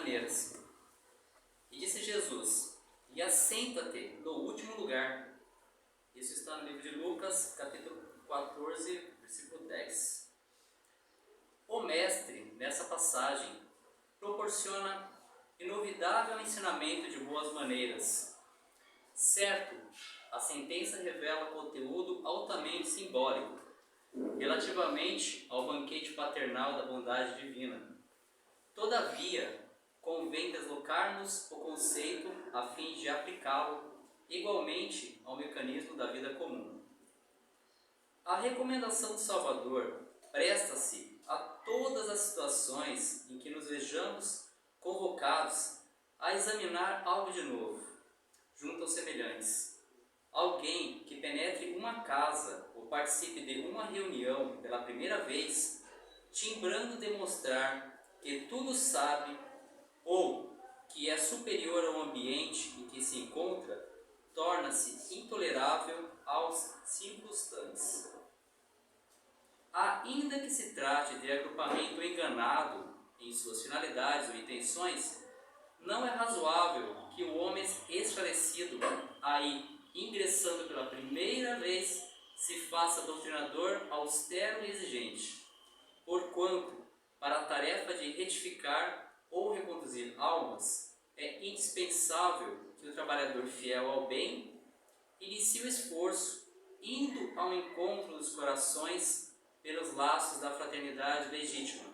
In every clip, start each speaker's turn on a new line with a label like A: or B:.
A: maneiras. E disse Jesus: e assenta-te no último lugar. Isso está no livro de Lucas, capítulo 14, versículo 10. O mestre, nessa passagem, proporciona inovidável ensinamento de boas maneiras. Certo, a sentença revela conteúdo altamente simbólico, relativamente ao banquete paternal da bondade divina. Todavia, convém deslocarmos o conceito a fim de aplicá-lo igualmente ao mecanismo da vida comum. A recomendação do Salvador presta-se a todas as situações em que nos vejamos convocados a examinar algo de novo, junto aos semelhantes. Alguém que penetre uma casa ou participe de uma reunião pela primeira vez, timbrando demonstrar que tudo sabe ou que é superior ao ambiente em que se encontra, torna-se intolerável aos circunstantes. Ainda que se trate de agrupamento enganado em suas finalidades ou intenções, não é razoável que o homem esclarecido, aí ingressando pela primeira vez, se faça doutrinador austero e exigente, porquanto, para a tarefa de retificar ou reconduzir almas, é indispensável que o trabalhador fiel ao bem inicie o esforço, indo ao encontro dos corações pelos laços da fraternidade legítima.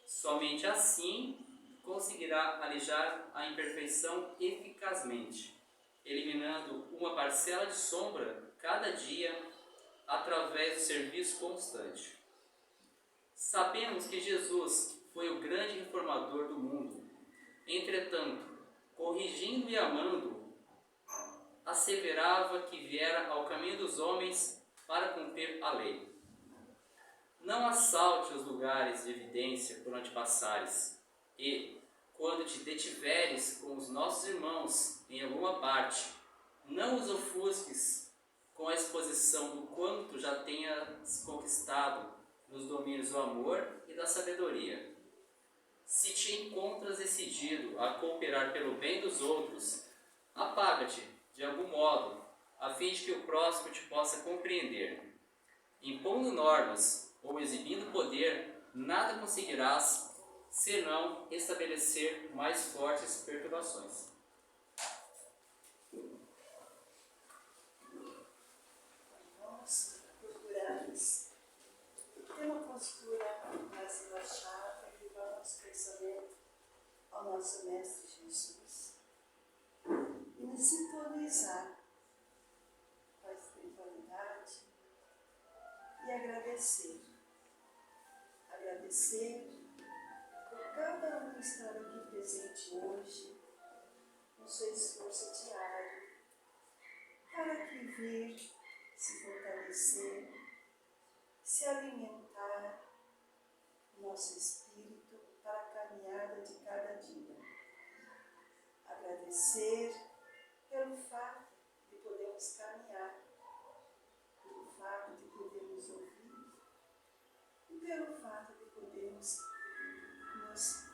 A: Somente assim conseguirá alijar a imperfeição eficazmente, eliminando uma parcela de sombra cada dia através do serviço constante. Sabemos que Jesus foi o grande reformador do mundo. Entretanto, corrigindo e amando, asseverava que viera ao caminho dos homens para cumprir a lei. Não assalte os lugares de evidência por onde passares, e, quando te detiveres com os nossos irmãos em alguma parte, não os ofusques com a exposição do quanto já tenhas conquistado nos domínios do amor e da sabedoria. Se te encontras decidido a cooperar pelo bem dos outros, apaga-te de algum modo, a fim de que o próximo te possa compreender. Impondo normas ou exibindo poder, nada conseguirás, senão estabelecer mais fortes perturbações.
B: Nós procuramos ter uma postura mais relaxada e vamos perceber ao nosso Mestre Jesus e nos sintonizar com a espiritualidade e agradecer. Agradecer por cada um que está aqui presente hoje, no seu esforço diário, para que vir se fortalecer, se alimentar o nosso espírito para a caminhada de cada dia. Agradecer pelo fato de podermos caminhar, pelo fato de podermos ouvir e pelo fato de podermos nos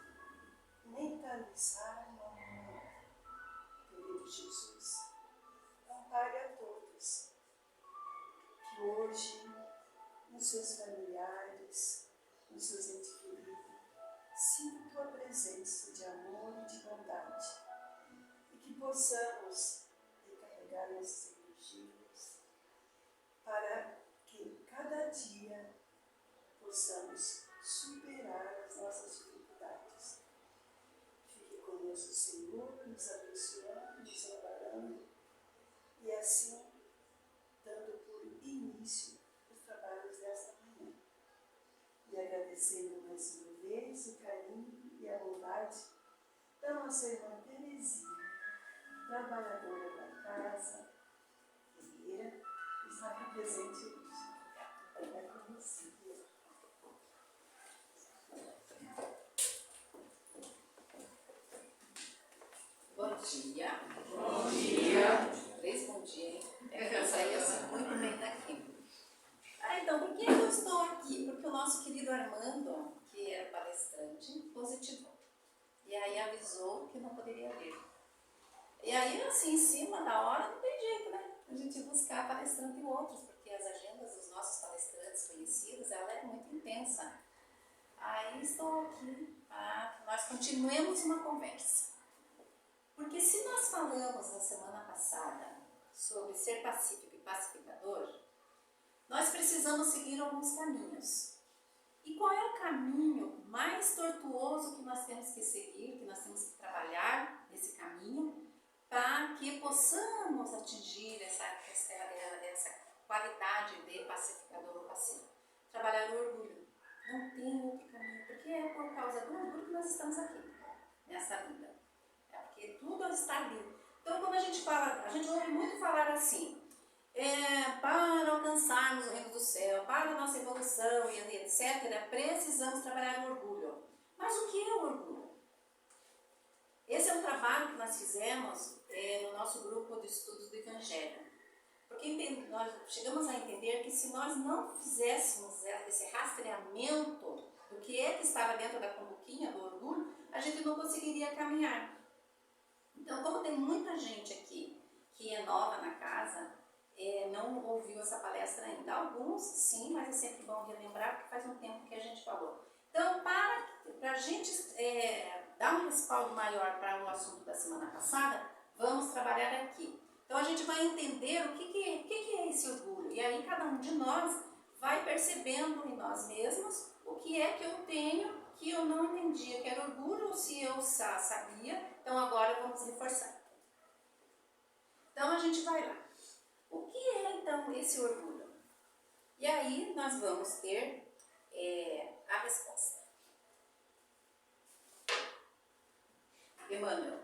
B: mentalizar no momento. Querido Jesus, ampare a todos que hoje, nos seus familiares, nos seus entes queridos, sintam a presença de amor e de bondade e que possamos recarregar nossas energias para que cada dia possamos superar as nossas dificuldades. Fique conosco, Senhor, nos abençoando, nos amparando e assim dando por início os trabalhos desta manhã. E agradecendo mais uma vez o carinho e a bondade da nossa irmã Terezinha, trabalhadora da casa, guerreira, que está aqui presente hoje. É com você.
C: Bom dia.
D: Bom dia.
C: 3 bom dia, hein? Eu saí assim muito bem daqui. Então, por que eu estou aqui? Porque o nosso querido Armando, que era palestrante, positivou. E aí avisou que não poderia vir. E aí, assim, em cima da hora, não tem jeito, né? A gente buscar palestrante e outros, porque as agendas dos nossos palestrantes conhecidos, ela é muito intensa. Aí estou aqui para que nós continuemos uma conversa. Porque se nós falamos na semana passada sobre ser pacífico e pacificador, nós precisamos seguir alguns caminhos. E qual é o caminho mais tortuoso que nós temos que seguir, que nós temos que trabalhar nesse caminho, para que possamos atingir essa qualidade de pacificador ou pacífico? Trabalhar o orgulho. Não tem outro caminho, porque é por causa do orgulho que nós estamos aqui, nessa vida. É porque tudo está ali. Então, quando a gente fala, a gente ouve muito falar assim, para alcançarmos o reino do céu, para a nossa evolução e etc., precisamos trabalhar o orgulho. Mas o que é o orgulho? Esse é um trabalho que nós fizemos no nosso grupo de estudos do Evangelho. Porque nós chegamos a entender que se nós não fizéssemos esse rastreamento do que é que estava dentro da cumbuquinha, do orgulho, a gente não conseguiria caminhar. Então, como tem muita gente aqui que é nova na casa, não ouviu essa palestra ainda. Alguns, sim, mas é sempre bom relembrar, porque faz um tempo que a gente falou. Então, para a gente dar um respaldo maior para o assunto da semana passada, vamos trabalhar aqui. Então, a gente vai entender o que é esse orgulho. E aí, cada um de nós vai percebendo em nós mesmos o que é que eu tenho que eu não entendia que era orgulho, ou se eu sabia. Então, agora vamos reforçar. Então, a gente vai lá. O que é, então, esse orgulho? E aí, nós vamos ter a resposta. Emmanuel.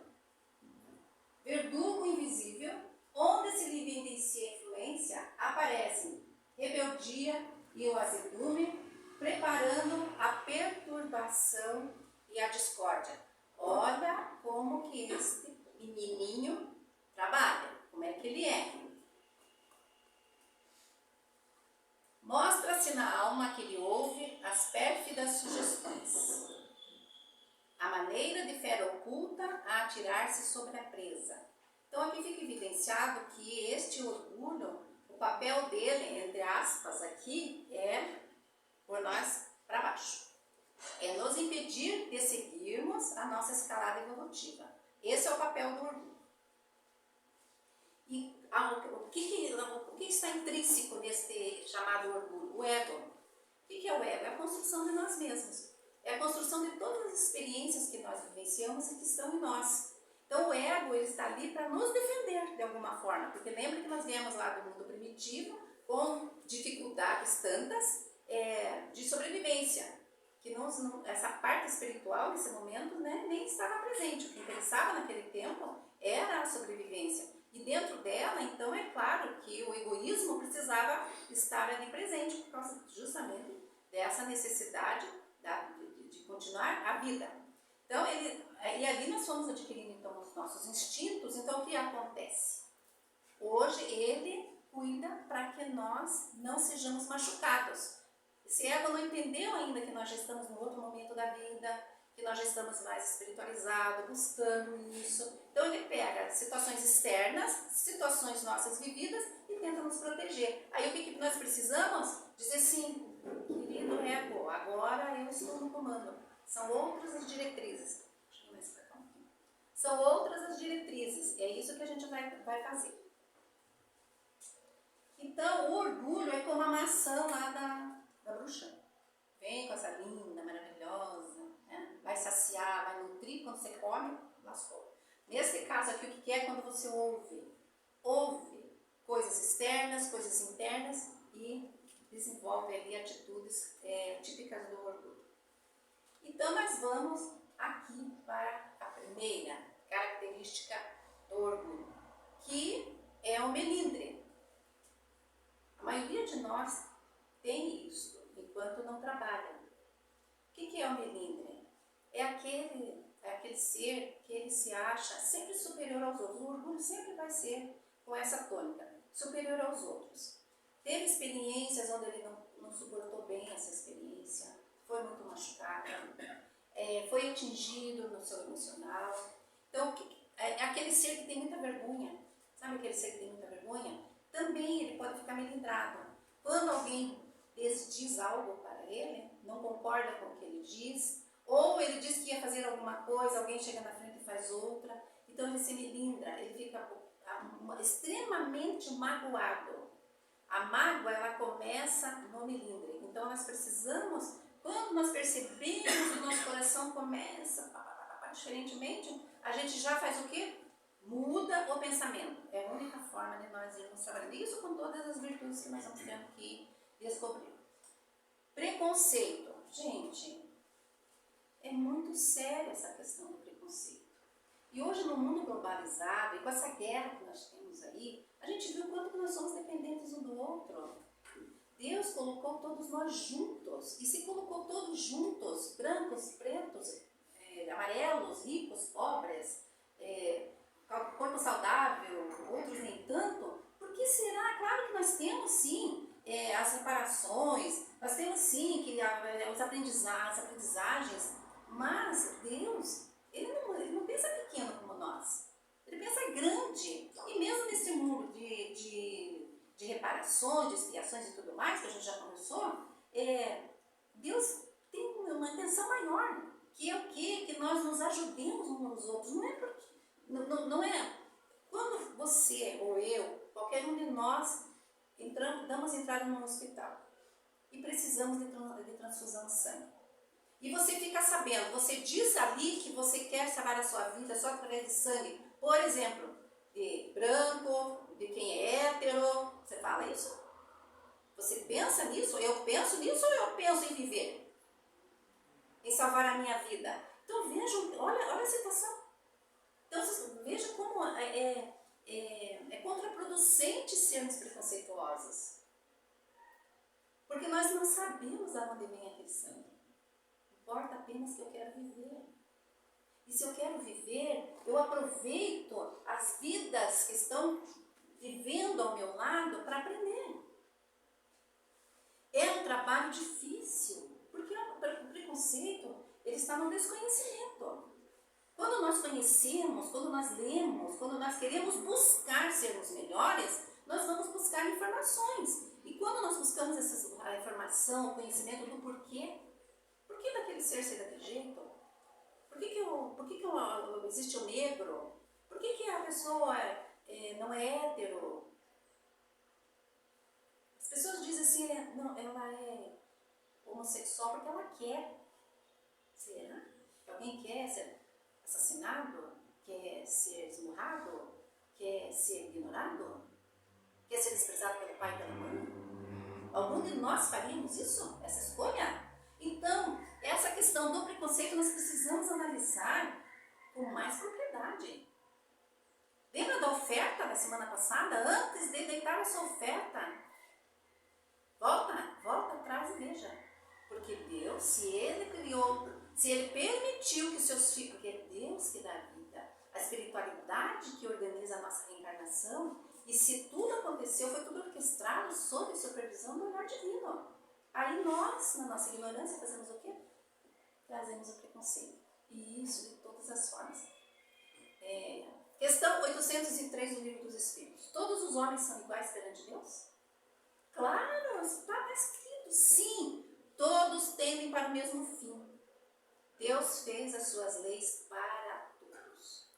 C: Verdugo invisível, onde se lhe evidencia a influência, aparecem rebeldia e o azedume, preparando a perturbação e a discórdia. Olha como que este menininho trabalha, como é que ele é. Mostra-se na alma que lhe ouve as pérfidas sugestões. A maneira de fera oculta a atirar-se sobre a presa. Então aqui fica evidenciado que este orgulho, o papel dele, entre aspas, aqui, é por nós para baixo. É nos impedir de seguirmos a nossa escalada evolutiva. Esse é o papel do orgulho. E o que está intrínseco nesse chamado orgulho? O ego. O que é o ego? É a construção de nós mesmos. É a construção de todas as experiências que nós vivenciamos e que estão em nós. Então o ego, ele está ali para nos defender de alguma forma. Porque lembra que nós viemos lá do mundo primitivo com dificuldades tantas de sobrevivência. Que essa parte espiritual, nesse momento, nem estava presente. O que interessava naquele tempo era a sobrevivência. E dentro dela, então, é claro que o egoísmo precisava estar ali presente por causa justamente dessa necessidade de continuar a vida. Então, e ali nós fomos adquirindo então, os nossos instintos. Então, o que acontece? Hoje, ele cuida para que nós não sejamos machucados. Esse ego não entendeu ainda que nós já estamos em outro momento da vida, que nós já estamos mais espiritualizados, buscando isso. Então ele pega situações externas, situações nossas vividas e tenta nos proteger. Aí o que nós precisamos? Dizer sim, querido ego, agora eu estou no comando. São outras as diretrizes. Deixa eu ver se vai dar um pouquinho. São outras as diretrizes. E é isso que a gente vai fazer. Então o orgulho é como a maçã lá da bruxa. Vem com essa linda, maravilhosa, né? Vai saciar, vai nutrir, quando você come, lascou. Nesse caso aqui, o que é quando você ouve coisas externas, coisas internas e desenvolve ali atitudes típicas do orgulho. Então nós vamos aqui para a primeira característica do orgulho, que é o melindre. A maioria de nós tem isso, enquanto não trabalha. O que é o melindre? É aquele ser que ele se acha sempre superior aos outros. O orgulho sempre vai ser com essa tônica, superior aos outros. Teve experiências onde ele não suportou bem essa experiência, foi muito machucado. foi atingido no seu emocional. Então, é aquele ser que tem muita vergonha, sabe aquele ser que tem muita vergonha? Também ele pode ficar melindrado. Quando alguém diz algo para ele, não concorda com o que ele diz, ou ele diz que ia fazer alguma coisa, alguém chega na frente e faz outra, então ele se melindra, ele fica extremamente magoado. A mágoa, ela começa no melindre. Então nós precisamos, quando nós percebemos que o nosso coração começa diferentemente, a gente já faz o quê? Muda o pensamento. É a única forma de nós irmos trabalhando. Isso com todas as virtudes que nós vamos tendo que descobrir. Preconceito. Gente, é muito séria essa questão do preconceito. E hoje no mundo globalizado, e com essa guerra que nós temos aí, a gente viu o quanto que nós somos dependentes um do outro. Deus colocou todos nós juntos. E se colocou todos juntos, brancos, pretos, amarelos, ricos, pobres, corpo saudável, outros nem tanto, por que será? Claro que nós temos sim as reparações, nós temos sim que, as aprendizagens, mas Deus, ele não pensa pequeno como nós, ele pensa grande. E mesmo nesse mundo de reparações, de expiações e tudo mais, que a gente já conversou, Deus tem uma intenção maior, que é o quê? Que nós nos ajudemos uns aos outros. Não é quando você ou eu, qualquer um de nós, damos entrada num hospital e precisamos de transfusão de sangue. E você fica sabendo, você diz ali que você quer salvar a sua vida só através de sangue, por exemplo, de branco, de quem é hétero, você fala isso? Você pensa nisso? Eu penso nisso ou eu penso em viver? Em salvar a minha vida? Então vejam, olha a situação. Então veja como é contraproducente sermos preconceituosos. Porque nós não sabemos de onde vem aquele sangue. Importa apenas que eu quero viver. E se eu quero viver, eu aproveito as vidas que estão vivendo ao meu lado para aprender. É um trabalho difícil, porque o preconceito, ele está no desconhecimento. Quando nós conhecemos, quando nós lemos, quando nós queremos buscar sermos melhores, nós vamos buscar informações. E quando nós buscamos a informação, o conhecimento do porquê, por que daquele ser daquele jeito? Por que existe o negro? Por que a pessoa não é hétero? As pessoas dizem assim, ela é homossexual porque ela quer. Será? Alguém quer ser assassinado? Quer ser esmurrado? Quer ser ignorado? Quer ser desprezado pelo pai e pela mãe? Algum de nós faríamos isso? Essa escolha? Então, essa questão do preconceito nós precisamos analisar com mais propriedade. Lembra da oferta da semana passada? Antes de deitar a sua oferta, volta atrás e veja. Porque Deus, se Ele criou, se Ele permitiu que seus filhos, porque é Deus que dá a vida, a espiritualidade que organiza a nossa reencarnação, e se tudo aconteceu, foi tudo orquestrado sob a supervisão do olhar divino. Aí nós, na nossa ignorância, fazemos o quê? Trazemos o preconceito. E isso de todas as formas. Questão 803 do Livro dos Espíritos. Todos os homens são iguais perante Deus? Claro, está escrito. Sim, todos tendem para o mesmo fim. Deus fez as suas leis para todos.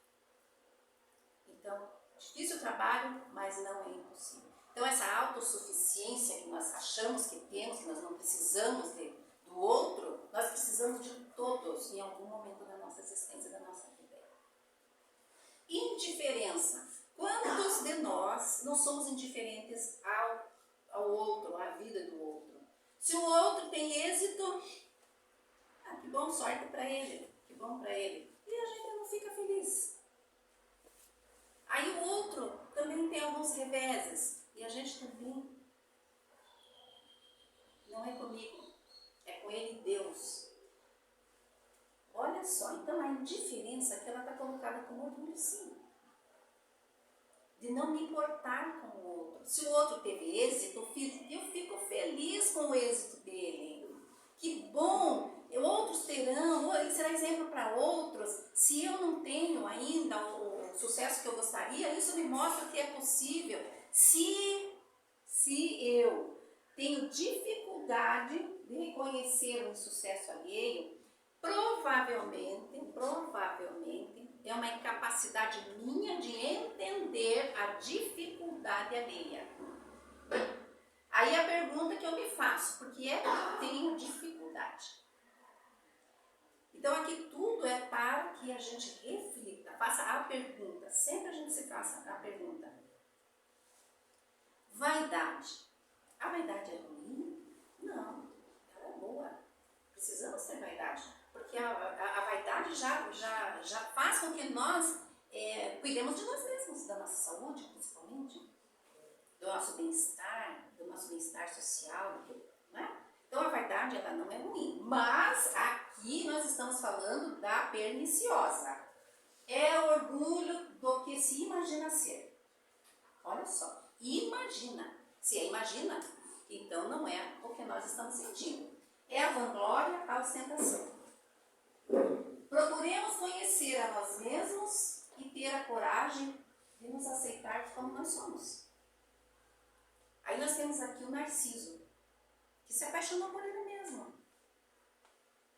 C: Então, difícil o trabalho, mas não é impossível. Então, essa autossuficiência que nós achamos que temos, que nós não precisamos do outro, nós precisamos de todos em algum momento da nossa existência, da nossa vida. Indiferença. Quantos de nós não somos indiferentes ao outro, à vida do outro? Se o outro tem êxito, que bom, sorte para ele, que bom para ele. E a gente não fica feliz. Aí o outro também tem alguns reveses. E a gente também, não é comigo, é com ele Deus. Olha só, então a indiferença que ela está colocada como orgulho, sim. De não me importar com o outro. Se o outro teve êxito, eu fico feliz com o êxito dele. Que bom, outros terão, ou ele será sucesso que eu gostaria, isso me mostra que é possível se eu tenho dificuldade de reconhecer um sucesso alheio, provavelmente é uma incapacidade minha de entender a dificuldade alheia. Aí a pergunta que eu me faço, por que é que eu tenho dificuldade? Então aqui tudo é para que a gente reflita, faça a pergunta, sempre a gente se faça a pergunta. Vaidade. A vaidade é ruim? Não, ela é boa. Precisamos ter vaidade, porque a vaidade já faz com que nós cuidemos de nós mesmos, da nossa saúde principalmente, do nosso bem-estar social, né? Então a vaidade ela não é ruim, mas aqui nós estamos falando da perniciosa. É o orgulho do que se imagina ser. Olha só, imagina. Se é imagina, então não é o que nós estamos sentindo. É a vanglória, a ostentação. Procuremos conhecer a nós mesmos e ter a coragem de nos aceitar como nós somos. Aí nós temos aqui o Narciso, que se apaixonou por ele mesmo.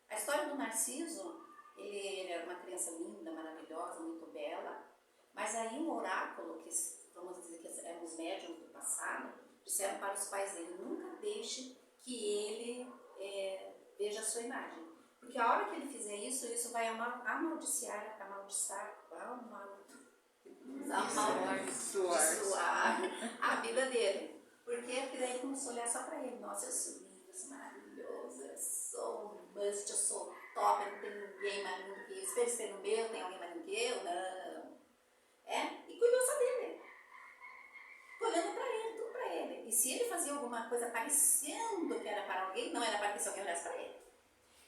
C: A história do Narciso, ele era uma criança linda, maravilhosa, muito bela, mas aí um oráculo, que vamos dizer que eram os médiuns do passado, disseram para os pais dele, nunca deixe que ele veja a sua imagem. Porque a hora que ele fizer isso, isso vai amaldiçoar a vida dele. Por quê? Porque daí ele começou a olhar só para ele. Nossa, eu sou lindo, eu sou maravilhoso, eu sou um must, eu sou top, eu não tenho ninguém mais lindo que eu. Espero no meu, tem alguém mais lindo que eu? Não. E cuidou só dele. Olhando para ele, tudo para ele. E se ele fazia alguma coisa parecendo que era para alguém, não era para que alguém olhasse para ele.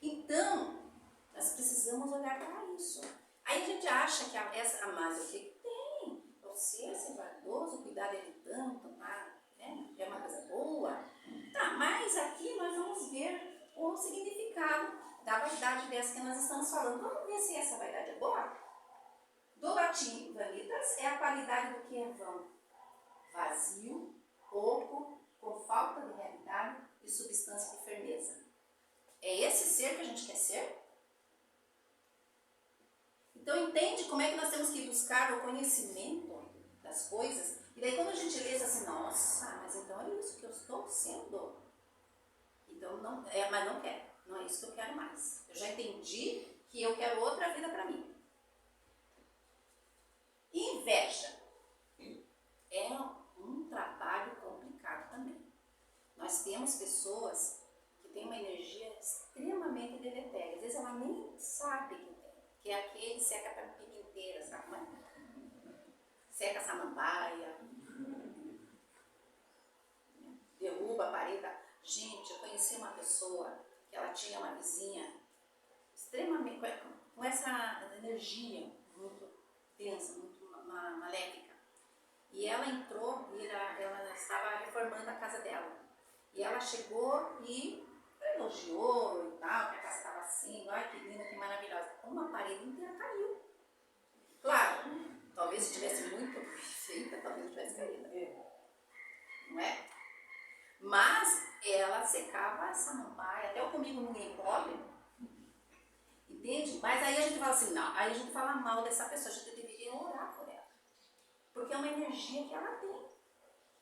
C: Então, nós precisamos olhar para isso. Aí a gente acha que mas o que tem? Você ser vaidoso, cuidar dele tanto, tá? É uma coisa boa. Tá, mas aqui nós vamos ver o significado da vaidade dessa que nós estamos falando. Vamos ver se essa vaidade é boa? Do latim, vanitas, é a qualidade do que é vão. Vazio, oco, com falta de realidade e substância de firmeza. É esse ser que a gente quer ser? Então entende como é que nós temos que buscar o conhecimento das coisas? E daí quando a gente lê assim, nossa, mas então é isso que eu estou sendo. Então não, mas não quero, não é isso que eu quero mais. Eu já entendi que eu quero outra vida para mim. Inveja é um trabalho complicado também. Nós temos pessoas que têm uma energia extremamente deletéria. Às vezes ela nem sabe que tem. Que é aquele seca a pimenteira, sabe? Seca a samambaia, derruba a parede. Gente, eu conheci uma pessoa que ela tinha uma vizinha extremamente com essa energia muito densa, muito maléfica. E ela entrou, ela estava reformando a casa dela. E ela chegou e elogiou e tal, que a casa estava assim, olha que linda, que maravilhosa. Uma parede inteira caiu. Claro, talvez se tivesse muito feita, talvez tivesse caído. Não é? Mas ela secava essa samambaia, até o comigo ninguém pode. Entende? Mas aí a gente fala assim, não, aí a gente fala mal dessa pessoa, a gente deveria orar por ela. Porque é uma energia que ela tem.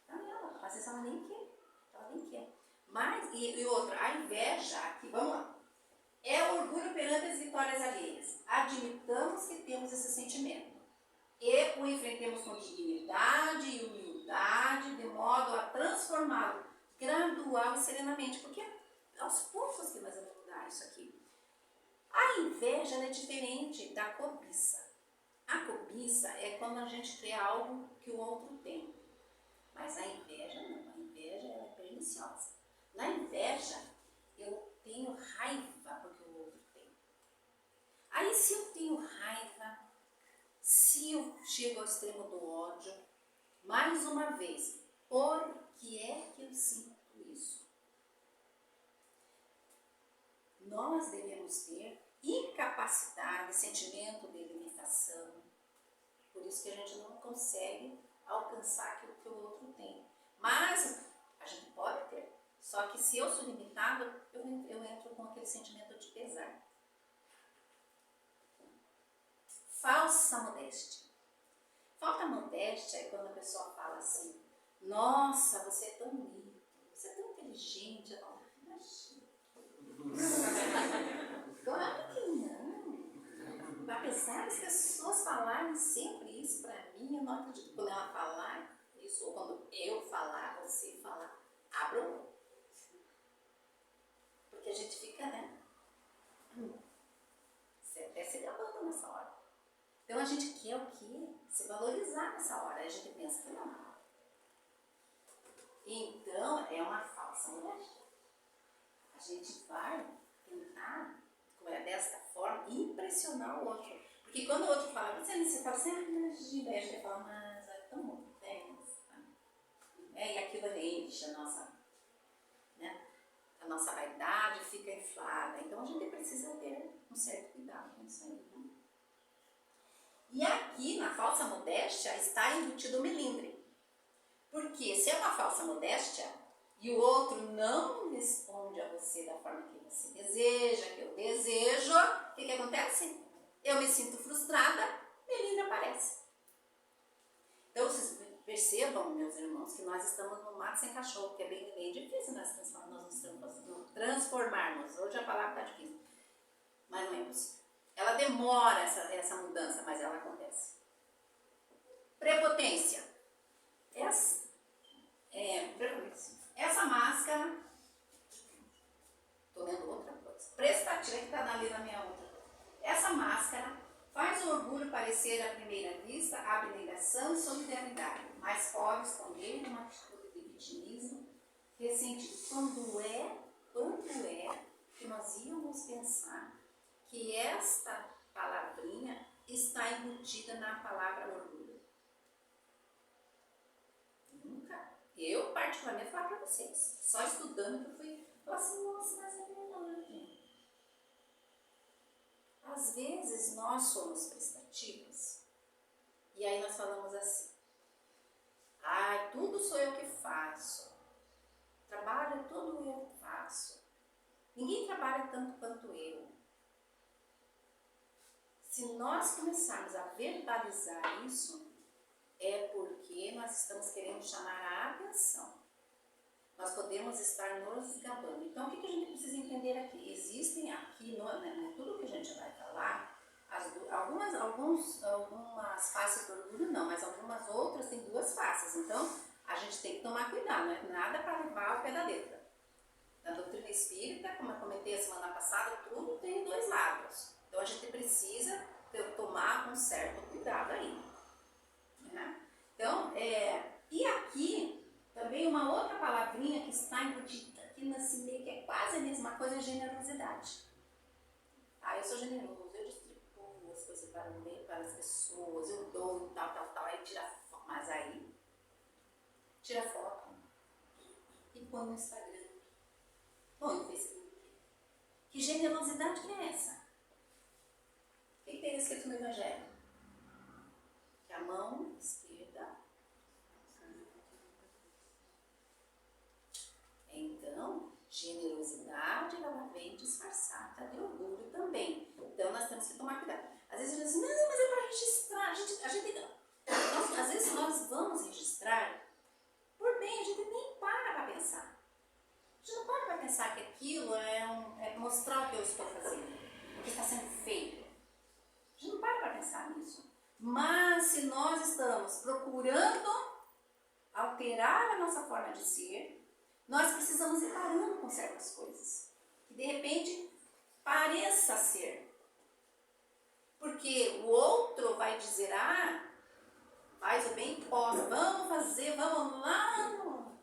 C: Tá nela. Às vezes ela nem quer. Ela nem quer. Mas, e outra, a inveja, aqui, vamos lá. É o orgulho perante as vitórias alheias. Admitamos que temos esse sentimento. E o enfrentemos com dignidade e humildade, de modo a transformá-lo gradual e serenamente. Porque é aos poucos que nós vamos mudar isso aqui. A inveja é diferente da cobiça. A cobiça é quando a gente quer algo que o outro tem. Mas a inveja não. A inveja ela é perniciosa. Na inveja, eu tenho raiva porque o outro tem. Aí se eu tenho raiva, se eu chego ao extremo do ódio, mais uma vez, por que é que eu sinto isso? Nós devemos ter incapacidade, sentimento de limitação, Por isso que a gente não consegue alcançar aquilo que o outro tem. Mas a gente pode ter. Só que se eu sou limitado, eu entro com aquele sentimento de pesar. Falsa modéstia. Falta modéstia é quando a pessoa fala assim: nossa, você é tão bonito, você é tão inteligente. Eu falo, imagina. Claro que não. Apesar das pessoas falarem sempre isso pra mim, eu não acredito. Quando ela falar isso, ou quando eu falar, você falar, abra o olho. Porque a gente fica, né? Você até se gabando nessa hora. Então a gente quer o quê? Se valorizar nessa hora. A gente pensa que não. Então é uma falsa modéstia. A gente vai tentar, desta forma, impressionar o outro. Porque quando o outro fala, você fala assim, imagina, a gente fala, mas é tão bom, e aquilo enche a nossa, né? A nossa vaidade fica inflada. Então a gente precisa ter um certo cuidado com isso aí. Né? E aqui, na falsa modéstia, está embutido o melindre. Porque se é uma falsa modéstia e o outro não responde a você da forma que você deseja, que eu desejo, o que acontece? Eu me sinto frustrada, melindre aparece. Então vocês percebam, meus irmãos, que nós estamos no mato sem cachorro, que é bem difícil nós nos transformarmos. Hoje a palavra está difícil, mas não é impossível. Ela demora essa mudança, mas ela acontece. Prepotência. Essa máscara, estou lendo outra coisa, prestativa que está ali na minha outra coisa. Essa máscara faz o orgulho parecer à primeira vista abnegação e solidariedade, mas pode esconder uma atitude de vitimismo, ressentido. Quando é que nós íamos pensar que esta palavrinha está embutida na palavra orgulho? Nunca. Eu, particularmente, vou falar para vocês. Só estudando que eu fui falar assim, nossa, mas é verdade. Às vezes nós somos prestativos e aí nós falamos assim: ai, tudo sou eu que faço. Trabalho tudo eu que faço. Ninguém trabalha tanto quanto eu. Se nós começarmos a verbalizar isso, é porque nós estamos querendo chamar a atenção. Nós podemos estar nos gabando. Então, o que a gente precisa entender aqui? Existem aqui, tudo que a gente vai falar, algumas faces do orgulho não, mas algumas outras têm duas faces. Então, a gente tem que tomar cuidado, não é nada para levar ao pé da letra. Na doutrina espírita, como eu comentei a semana passada, tudo tem dois lados. Então, a gente precisa tomar um certo cuidado aí. Né? Então, e aqui também uma outra palavrinha que está embutida aqui nesse meio, que é quase a mesma coisa, é generosidade. Ah, eu sou generoso, eu distribuo as coisas para as pessoas, eu dou e tal, aí tira foto, mas aí tira foto e põe no Instagram, põe no Facebook. Que generosidade que é essa? O que tem escrito no Evangelho? Que a mão esquerda. Então, generosidade ela vem disfarçada de orgulho também. Então, nós temos que tomar cuidado. Às vezes a gente diz, não, mas é para registrar. Às vezes nós vamos registrar, por bem, a gente nem para pensar. A gente não para pensar que aquilo é mostrar o que eu estou fazendo, o que está sendo feito. A gente não para pensar nisso. Mas se nós estamos procurando alterar a nossa forma de ser, nós precisamos ir parando com certas coisas, que de repente pareça ser. Porque o outro vai dizer, faz o bem que possa, vamos fazer, vamos lá no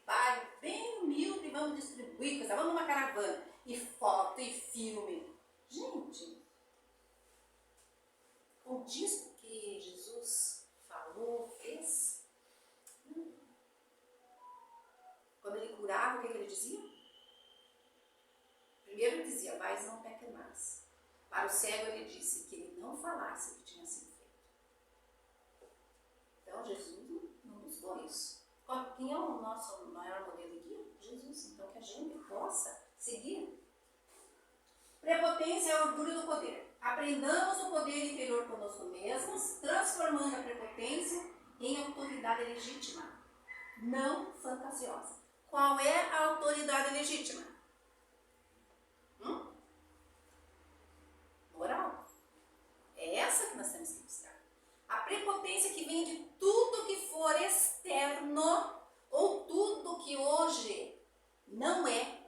C: bairro bem humilde, vamos distribuir coisa, vamos numa caravana, e foto, e filme. Gente, o disco que Jesus falou, fez, quando ele curava, o que ele dizia? Primeiro ele dizia, vais não peque mais. Para o cego ele disse que ele não falasse o que tinha sido feito. Então Jesus não buscou isso. Quem é o nosso maior modelo de guia? Jesus. Então que a gente possa seguir. Prepotência é orgulho do poder. Aprendamos o poder interior conosco mesmos, transformando a prepotência em autoridade legítima, não fantasiosa. Qual é a autoridade legítima? Moral. É essa que nós temos que buscar. A prepotência que vem de tudo que for externo ou tudo que hoje não é,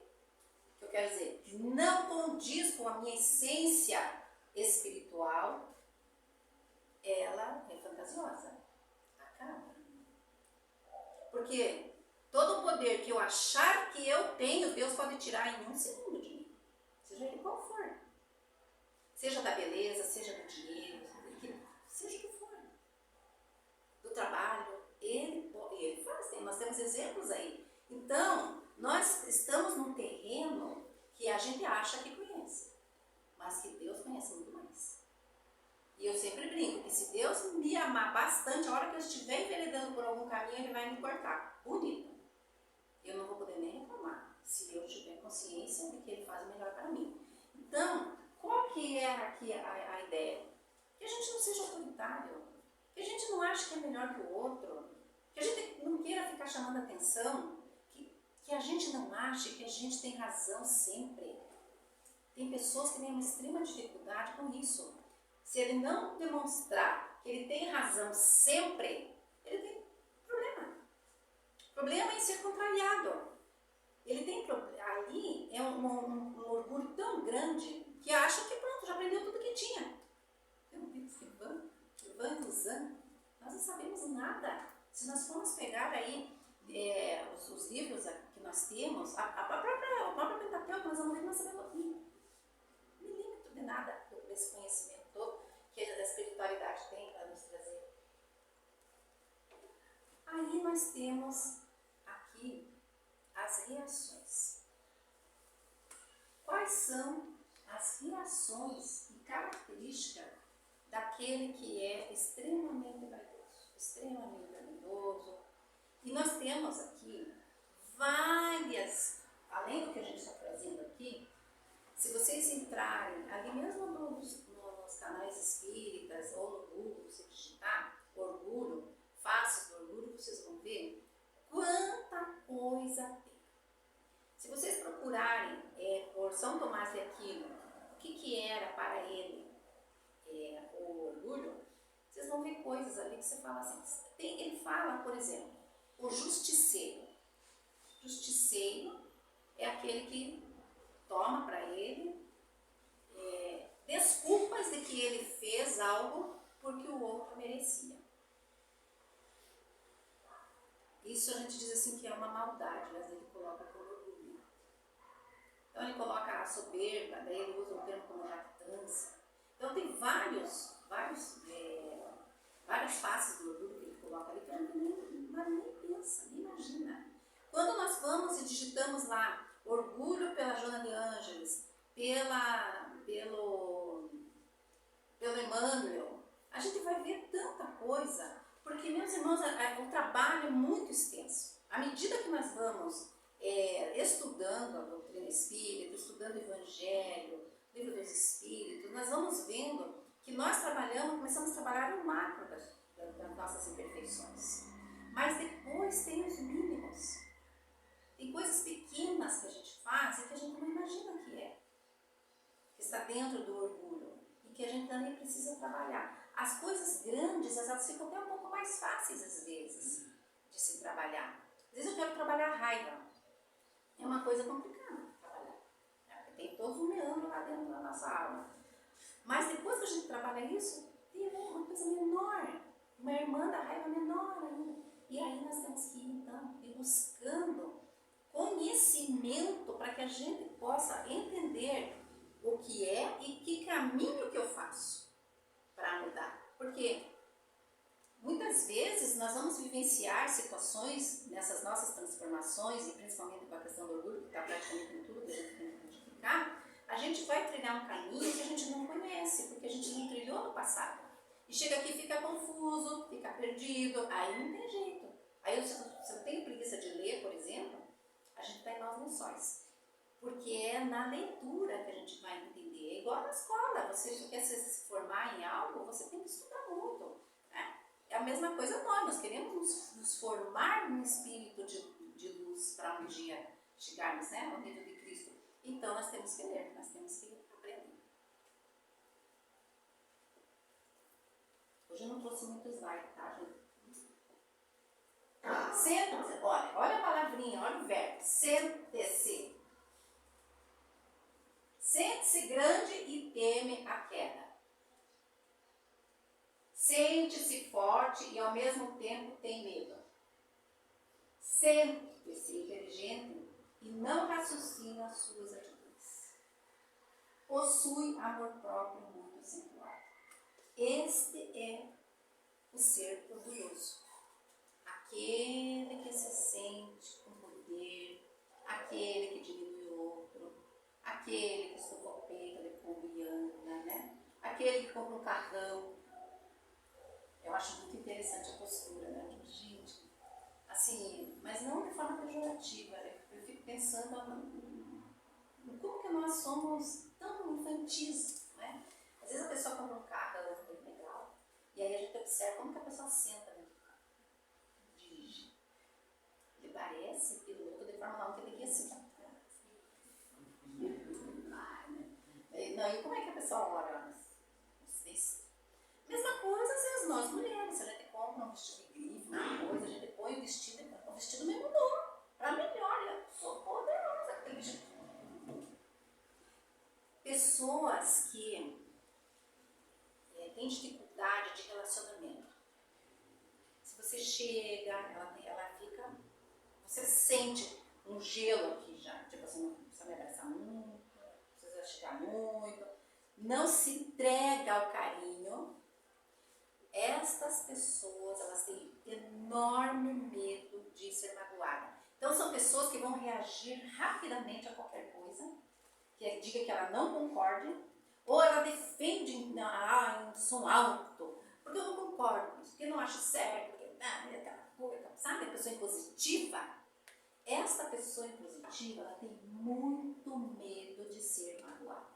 C: que eu quero dizer, não condiz com a minha essência espiritual, ela é fantasiosa. Acaba. Porque todo o poder que eu achar que eu tenho, Deus pode tirar em um segundo de mim. Seja ele qual for. Seja da beleza, seja do dinheiro, seja o que for. Do trabalho, ele faz. Nós temos exemplos aí. Então, nós estamos num terreno que a gente acha que conhece, mas que Deus conhece muito mais. E eu sempre brinco que se Deus me amar bastante, a hora que eu estiver enveredando por algum caminho, Ele vai me cortar. Bonito. Eu não vou poder nem reclamar, se eu tiver consciência de que Ele faz o melhor para mim. Então, qual que é aqui a ideia? Que a gente não seja autoritário, que a gente não ache que é melhor que o outro, que a gente não queira ficar chamando atenção, que a gente não ache que a gente tem razão sempre. Tem pessoas que têm uma extrema dificuldade com isso. Se ele não demonstrar que ele tem razão sempre, ele tem problema. Problema em ser contrariado. Ele tem ali é um orgulho tão grande que acha que pronto, já aprendeu tudo que tinha. Eu não digo Ivan e Luzan, nós não sabemos nada. Se nós formos pegar aí os livros que nós temos, a própria Pentateuco, nós vamos ler, nós sabemos milímetro de nada desse conhecimento todo que a espiritualidade tem para nos trazer. Aí nós temos aqui as reações. Quais são as reações e características daquele que é extremamente vaidoso, e nós temos aqui várias, além do que a gente está trazendo aqui, se vocês entrarem ali mesmo nos canais espíritas ou no Google, se digitar orgulho, faces do orgulho, vocês vão ver quanta coisa tem. Se vocês procurarem por São Tomás de Aquino, o que era para ele o orgulho, vocês vão ver coisas ali que você fala assim. Ele fala, por exemplo, o justiceiro. Justiceiro é aquele que toma para ele desculpas de que ele fez algo porque o outro merecia. Isso a gente diz assim que é uma maldade, mas ele coloca como orgulho. Então ele coloca a soberba, daí ele usa o termo como jactância. Então tem várias faces do orgulho que ele coloca ali que a gente nem pensa, nem imagina. Quando nós vamos e digitamos lá orgulho pela Joana de Ângeles, pelo Emmanuel, a gente vai ver tanta coisa, porque, meus irmãos, o trabalho é muito extenso. À medida que nós vamos estudando a doutrina espírita, estudando o Evangelho, Livro dos Espíritos, nós vamos vendo que nós começamos a trabalhar no macro das nossas imperfeições. Mas depois tem os mínimos. Tem coisas pequenas que a gente faz e que a gente não imagina que é. Que está dentro do orgulho e que a gente também precisa trabalhar. As coisas grandes, elas ficam até um pouco mais fáceis às vezes de se trabalhar. Às vezes eu quero trabalhar a raiva. É uma coisa complicada de trabalhar. Tem todo um meandro lá dentro da nossa alma. Mas depois que a gente trabalha isso, tem uma coisa menor. Uma irmã da raiva menor ainda. E aí nós temos que ir então ir buscando conhecimento para que a gente possa entender o que é e que caminho que eu faço para mudar. Porque muitas vezes nós vamos vivenciar situações nessas nossas transformações, e principalmente com a questão do orgulho, que está praticamente em tudo que a gente tem que modificar, a gente vai trilhar um caminho que a gente não conhece, porque a gente não trilhou no passado. E chega aqui e fica confuso, fica perdido, aí não tem jeito. Aí se eu tenho preguiça de ler, por exemplo, a gente está em maus lençóis. Porque é na leitura que a gente vai entender. É igual na escola, você quer se formar em algo, você tem que estudar muito. Né? É a mesma coisa nós queremos nos formar num espírito de luz para um dia chegarmos, né, ao nível de Cristo. Então nós temos que ler, nós temos que aprender. Hoje eu não trouxe muito slide, tá, gente? Sente-se, olha a palavrinha, olha o verbo, sente-se. Sente-se grande e teme a queda. Sente-se forte e ao mesmo tempo tem medo. Sente-se inteligente e não raciocina as suas atitudes. Possui amor próprio muito acentuado. Este é o ser orgulhoso. Aquele que se sente com poder, aquele que diminui o outro, aquele que estufa o peito de pombo e anda, né? Aquele que compra um carrão. Eu acho muito interessante a postura, né? Gente, assim, mas não de forma pejorativa, né? Eu fico pensando no como que nós somos tão infantis, né? Às vezes a pessoa compra um carro, muito legal, e aí a gente observa como que a pessoa senta dentro do carro, dirige. Ele parece piloto de Fórmula 1 que tem que ir assim. Não, e como é que a pessoa olha? Mesma coisa às vezes nós mulheres, se a gente compra um vestido de grife, uma coisa, a gente põe o vestido me mudou, para melhor, eu sou poderosa, acredito. Pessoas que têm dificuldade de relacionamento, se você chega, ela fica, você sente um gelo aqui já, tipo assim, não precisa me abraçar muito, não precisa chegar muito, não se entrega ao carinho. Estas pessoas, elas têm enorme medo de ser magoadas. Então são pessoas que vão reagir rapidamente a qualquer coisa, que diga que ela não concorde, ou ela defende em som alto, porque eu não concordo com isso, porque eu não acho certo, porque aquela coisa, sabe? A pessoa impositiva. Esta pessoa impositiva, ela tem muito medo de ser magoada.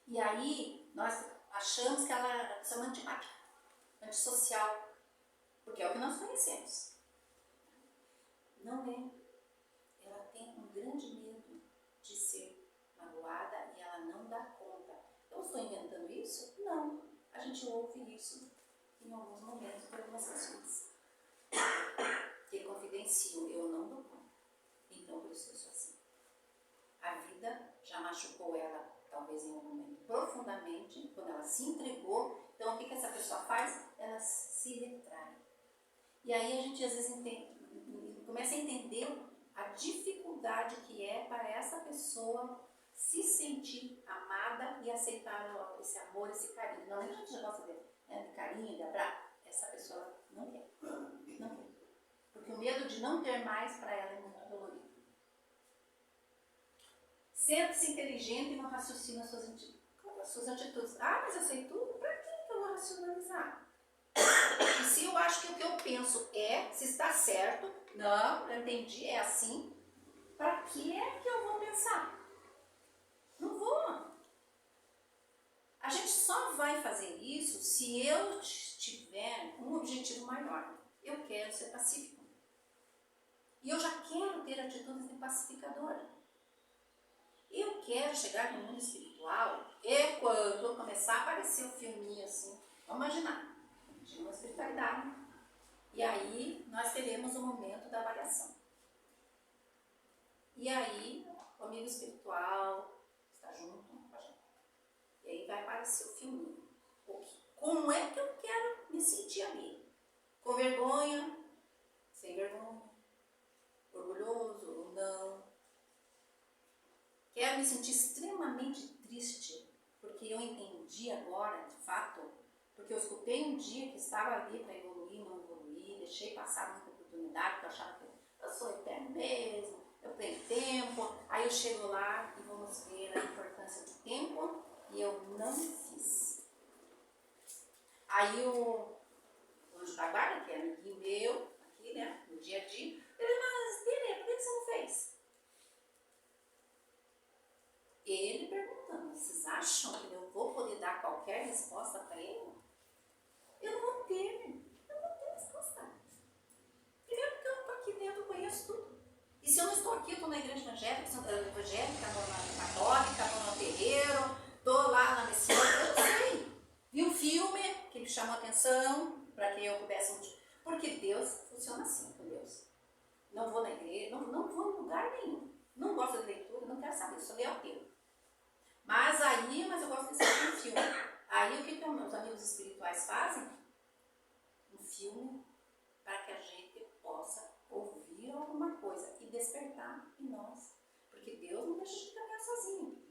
C: E aí, nós achamos que ela é uma pessoa antipática, antissocial, porque é o que nós conhecemos. Não é. Ela tem um grande medo de ser magoada e ela não dá conta. Eu estou inventando isso? Não. A gente ouve isso em alguns momentos por algumas pessoas que confidenciam, eu não dou conta. Então, por isso eu sou assim. A vida já machucou ela talvez em algum momento profundamente, quando ela se entregou. Então o que essa pessoa faz? Ela se retrai. E aí a gente às vezes começa a entender a dificuldade que é para essa pessoa se sentir amada e aceitar esse amor, esse carinho. Não é que a gente já gosta de carinho, de abraço. Essa pessoa não quer. Não quer. Porque o medo de não ter mais para ela é muito dolorido. Sente-se inteligente e não raciocina as suas atitudes. Ah, mas eu sei tudo? Para que eu vou racionalizar? E se eu acho que o que eu penso se está certo, não, eu entendi, é assim, para que é que eu vou pensar? Não vou. A gente só vai fazer isso se eu tiver um objetivo maior. Eu quero ser pacífico. E eu já quero ter atitudes de pacificadora. Eu quero chegar no mundo espiritual e quando começar a aparecer o filminho assim, vamos imaginar, de uma espiritualidade. E aí nós teremos o momento da avaliação. E aí o amigo espiritual está junto com a gente. E aí vai aparecer o filminho. Como é que eu quero me sentir ali? Com vergonha? Sem vergonha? Orgulhoso ou não? Quero me sentir extremamente triste, porque eu entendi agora, de fato, porque eu escutei um dia que estava ali para evoluir, não evoluir, deixei passar muita oportunidade, porque eu achava que eu sou eterno mesmo, eu tenho tempo, aí eu chego lá e vamos ver a importância do tempo, e eu não fiz. Aí o anjo da guarda, que é amiguinho meu, aqui, né, no dia a dia, ele, mas, Tere, por que você não fez? Ele perguntando, vocês acham que eu vou poder dar qualquer resposta para ele? Eu não vou ter resposta. Primeiro porque eu não estou aqui dentro, eu conheço tudo. E se eu não estou aqui, eu estou na igreja evangélica, estou na católica, estou no terreiro, estou lá na missão, eu não sei. Vi um filme que me chamou a atenção para que eu pudesse... Porque Deus funciona assim com Deus. Não vou na igreja, não vou em lugar nenhum. Não gosto de leitura, não quero saber, só ler o teu. Mas eu gosto de assistir um filme. Aí o que os meus amigos espirituais fazem? Um filme para que a gente possa ouvir alguma coisa e despertar em nós. Porque Deus não deixa a gente caminhar sozinho.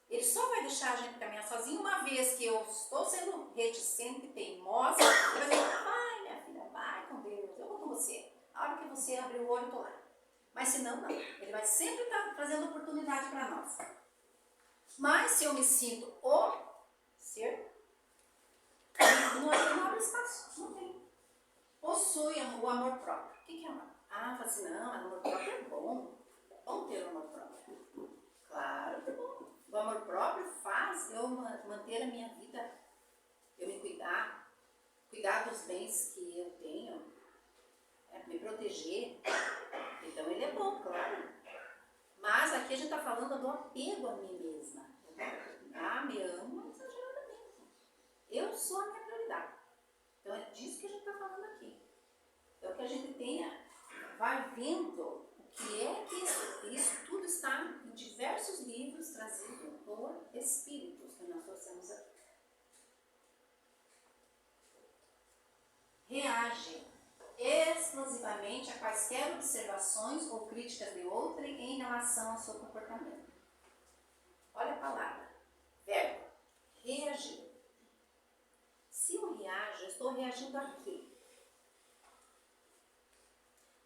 C: Ele só vai deixar a gente caminhar sozinho uma vez que eu estou sendo reticente, teimosa. Ele vai dizer, vai minha filha, vai com Deus, eu vou com você. A hora que você abrir o olho, eu estou lá. Mas se não, não. Ele vai sempre estar trazendo oportunidade para nós. Mas se eu me sinto o ser, não abre espaço, não tem. Possui o amor próprio. O que é amor? Fala assim, não, amor próprio é bom. É bom ter o amor próprio. Claro que é bom. O amor próprio faz eu manter a minha vida, eu me cuidar dos bens que eu tenho, me proteger. Então ele é bom, claro. Mas aqui a gente está falando do apego a mim mesma. Me amo exageradamente. Eu sou a minha prioridade. Então é disso que a gente está falando aqui. Então que a gente vai vendo o que é que isso tudo está em diversos livros trazidos por espíritos que nós trouxemos aqui. Reage exclusivamente a quaisquer observações ou críticas de outrem em relação ao seu comportamento. Olha a palavra, verbo, reagir. Se eu reajo, eu estou reagindo a quê?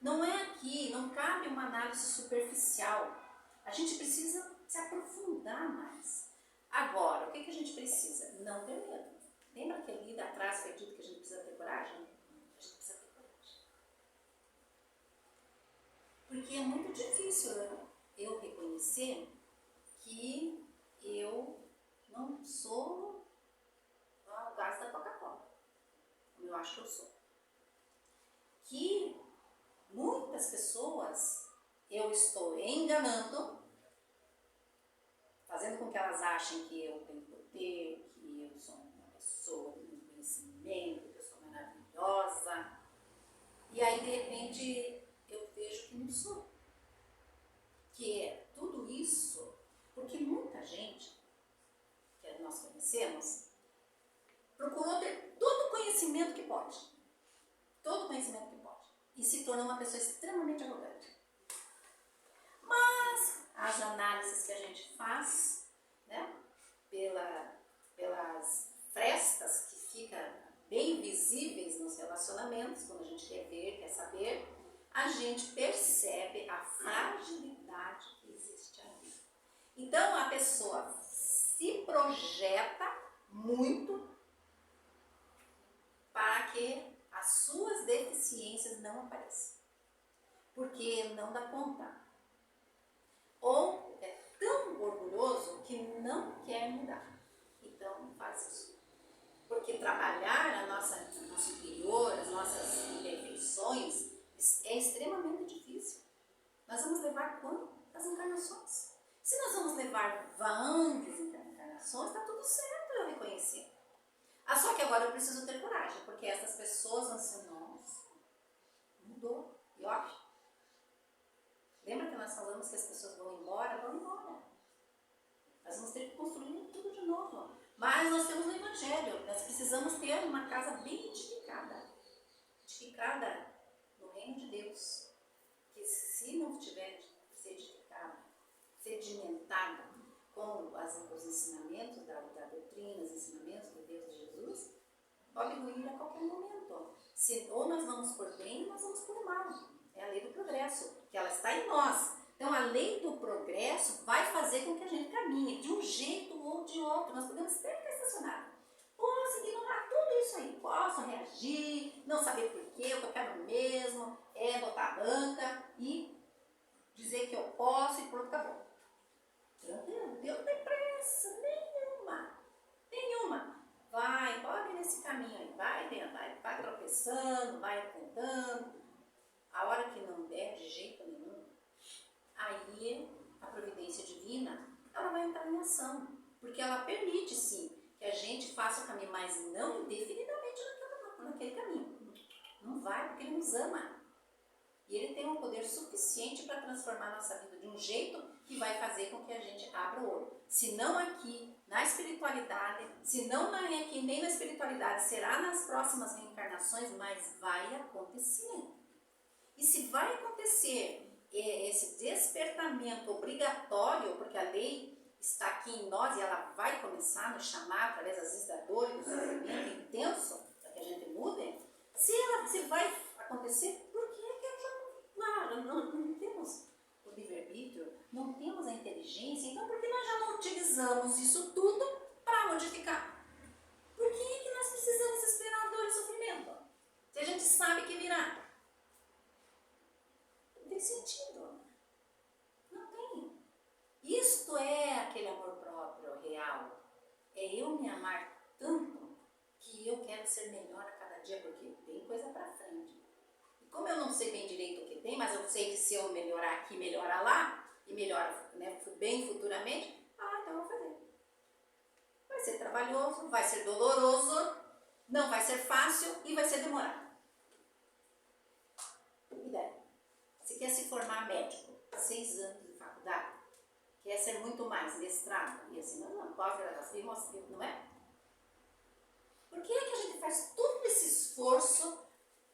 C: Não é aqui, não cabe uma análise superficial. A gente precisa se aprofundar mais. Agora, o que a gente precisa? Não ter medo. Lembra que ali atrás foi dito que a gente precisa ter coragem? A gente precisa ter coragem. Porque é muito difícil eu reconhecer que eu não sou o gás da Coca-Cola, como eu acho que eu sou. Que muitas pessoas eu estou enganando, fazendo com que elas achem que eu tenho poder, que eu sou uma pessoa que tem conhecimento, que eu sou maravilhosa. E aí, de repente, eu vejo que não sou. Que é tudo isso, porque muita gente que nós conhecemos procurou ter todo o conhecimento que pode. Todo o conhecimento que pode. E se tornou uma pessoa extremamente arrogante. Mas as análises que a gente faz, né, pelas frestas que ficam bem visíveis nos relacionamentos, quando a gente quer ver, quer saber, a gente percebe a fragilidade que existe ali. Então a pessoa se projeta muito para que as suas deficiências não apareçam. Porque não dá conta. Ou é tão orgulhoso que não quer mudar. Então faz isso. Porque trabalhar nosso interior, as nossas imperfeições, é extremamente difícil. Nós vamos levar quantas encarnações? Se nós vamos levar várias encarnações, está tudo certo eu reconhecer. Só que agora eu preciso ter coragem, porque essas pessoas vão ser, nossa, mudou. E ó, lembra que nós falamos que as pessoas vão embora? Vão embora. Nós vamos ter que construir tudo de novo. Mas nós temos o Evangelho, nós precisamos ter uma casa bem edificada. Edificada no reino de Deus. Que se não tiver edificada, sedimentada com os ensinamentos da doutrina, os ensinamentos de Deus e Jesus, pode ruir a qualquer momento. Ou nós vamos por bem ou nós vamos por mal. É a lei do progresso, que ela está em nós. Então a lei do progresso vai fazer com que a gente caminhe de um jeito ou de outro. Nós podemos até ficar estacionados. Posso ignorar tudo isso aí, posso reagir, não saber porquê, o que eu quero mesmo é botar a banca e dizer que eu posso e pronto, acabou. Tranquilo, Deus não tem pressa nenhuma. Vai, pode ir nesse caminho aí, vai tropeçando, vai tentando. A hora que não der de jeito nenhum, aí a providência divina, ela vai entrar em ação, porque ela permite sim que a gente faça o caminho, mas não indefinidamente naquele caminho. Não vai, porque ele nos ama. E ele tem um poder suficiente para transformar a nossa vida de um jeito que vai fazer com que a gente abra o olho. Se não aqui, na espiritualidade, se não aqui nem na espiritualidade, será nas próximas reencarnações, mas vai acontecer. E se vai acontecer esse despertamento obrigatório, porque a lei está aqui em nós e ela vai começar a nos chamar através das vezes da dor e do sofrimento intenso, para que a gente mude, se vai acontecer, por que não temos o livre-arbítrio, não temos a inteligência, então por que nós já não utilizamos isso tudo para modificar? Por que nós precisamos esperar a dor e sofrimento? Se a gente sabe que virá. Não tem sentido. Não tem. Isto é aquele amor próprio, real. É eu me amar tanto que eu quero ser melhor a cada dia, porque tem coisa para frente. Como eu não sei bem direito o que tem, mas eu sei que se eu melhorar aqui, melhorar lá, e melhorar, né, bem futuramente, então eu vou fazer. Vai ser trabalhoso, vai ser doloroso, não vai ser fácil e vai ser demorado. E daí? Você quer se formar médico, 6 anos de faculdade, quer ser muito mais mestrado, e assim, não pós-graduação, não é? Por que a gente faz todo esse esforço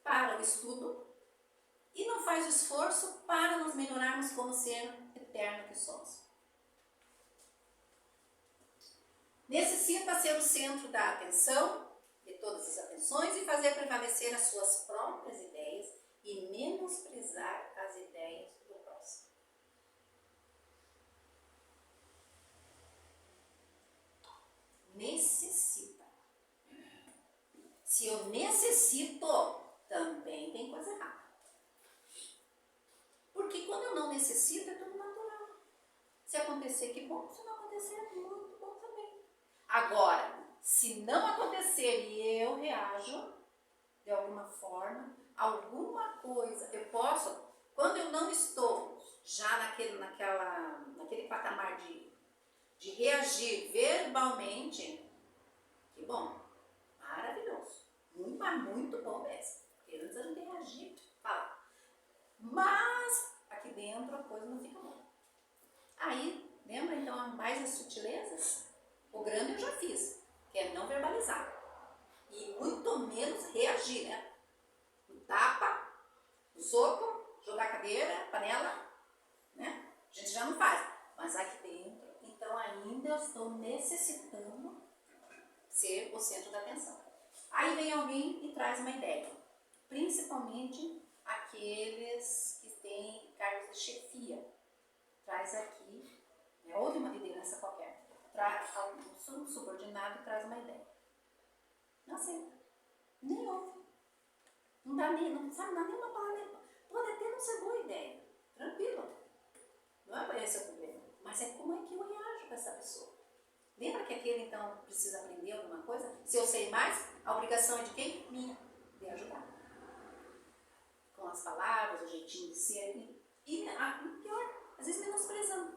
C: para o estudo e não faz o esforço para nos melhorarmos como ser eterno que somos? Necessita ser o centro da atenção, de todas as atenções, e fazer prevalecer as suas próprias ideias e menosprezar as ideias do próximo. Necessita. Se eu necessito, também tem coisa errada. Porque quando eu não necessito, é tudo natural. Se acontecer, que bom. Se não acontecer, é muito bom também. Agora, se não acontecer e eu reajo, de alguma forma, alguma coisa, eu posso, quando eu não estou já naquele patamar de reagir verbalmente, que bom, maravilhoso, muito bom mesmo. Porque antes a gente reagir, fala. Mas aqui dentro a coisa não fica boa. Aí, lembra então mais as sutilezas? O grande eu já fiz, que é não verbalizar. E muito menos reagir, né? O tapa, o soco, jogar a cadeira, panela, né? A gente já não faz. Mas aqui dentro, então ainda eu estou necessitando ser o centro da atenção. Aí vem alguém e traz uma ideia. Principalmente aqueles que têm cargos de chefia. Traz aqui, ou de uma liderança qualquer, um subordinado traz uma ideia. Não aceita. Nem ouve. Não dá nem, sabe, não dá nenhuma palavra. Pode até não ser boa ideia. Tranquilo. Não é esse o problema. Mas é como é que eu reajo com essa pessoa. Lembra que aquele, então, precisa aprender alguma coisa? Se eu sei mais, a obrigação é de quem? Minha. De ajudar. Com as palavras, o jeitinho de ser. E pior, às vezes menosprezando.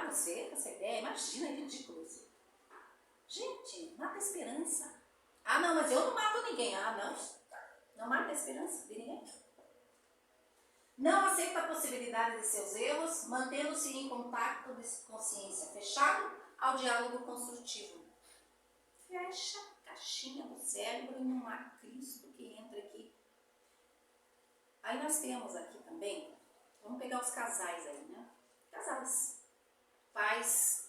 C: Você com essa ideia, imagina, é ridículo isso. Gente, mata a esperança. Não, mas eu não mato ninguém. Não mata a esperança de ninguém. Não aceita a possibilidade de seus erros, mantendo-se em contato de consciência fechado ao diálogo construtivo. Fecha a caixinha do cérebro e não há Cristo que entra aqui. Aí nós temos aqui também, vamos pegar os casais aí, né? Casais. Pais.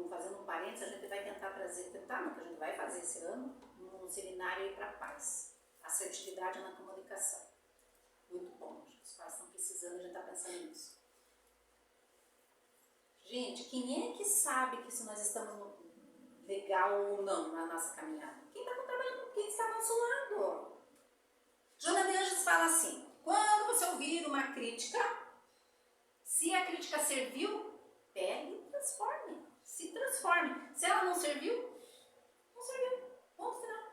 C: Fazendo um parênteses, a gente vai tentar trazer, que a gente vai fazer esse ano, um seminário aí para pais. Assertividade na comunicação. Muito bom, os pais estão precisando, a gente está pensando nisso. Gente, quem é que sabe que se nós estamos legal ou não na nossa caminhada? Quem está trabalhando com quem está ao nosso lado. Joana de Anjos fala assim, quando você ouvir uma crítica, se a crítica serviu, pegue e transforme. Se transforme. Se ela não serviu, não serviu. Ponto final.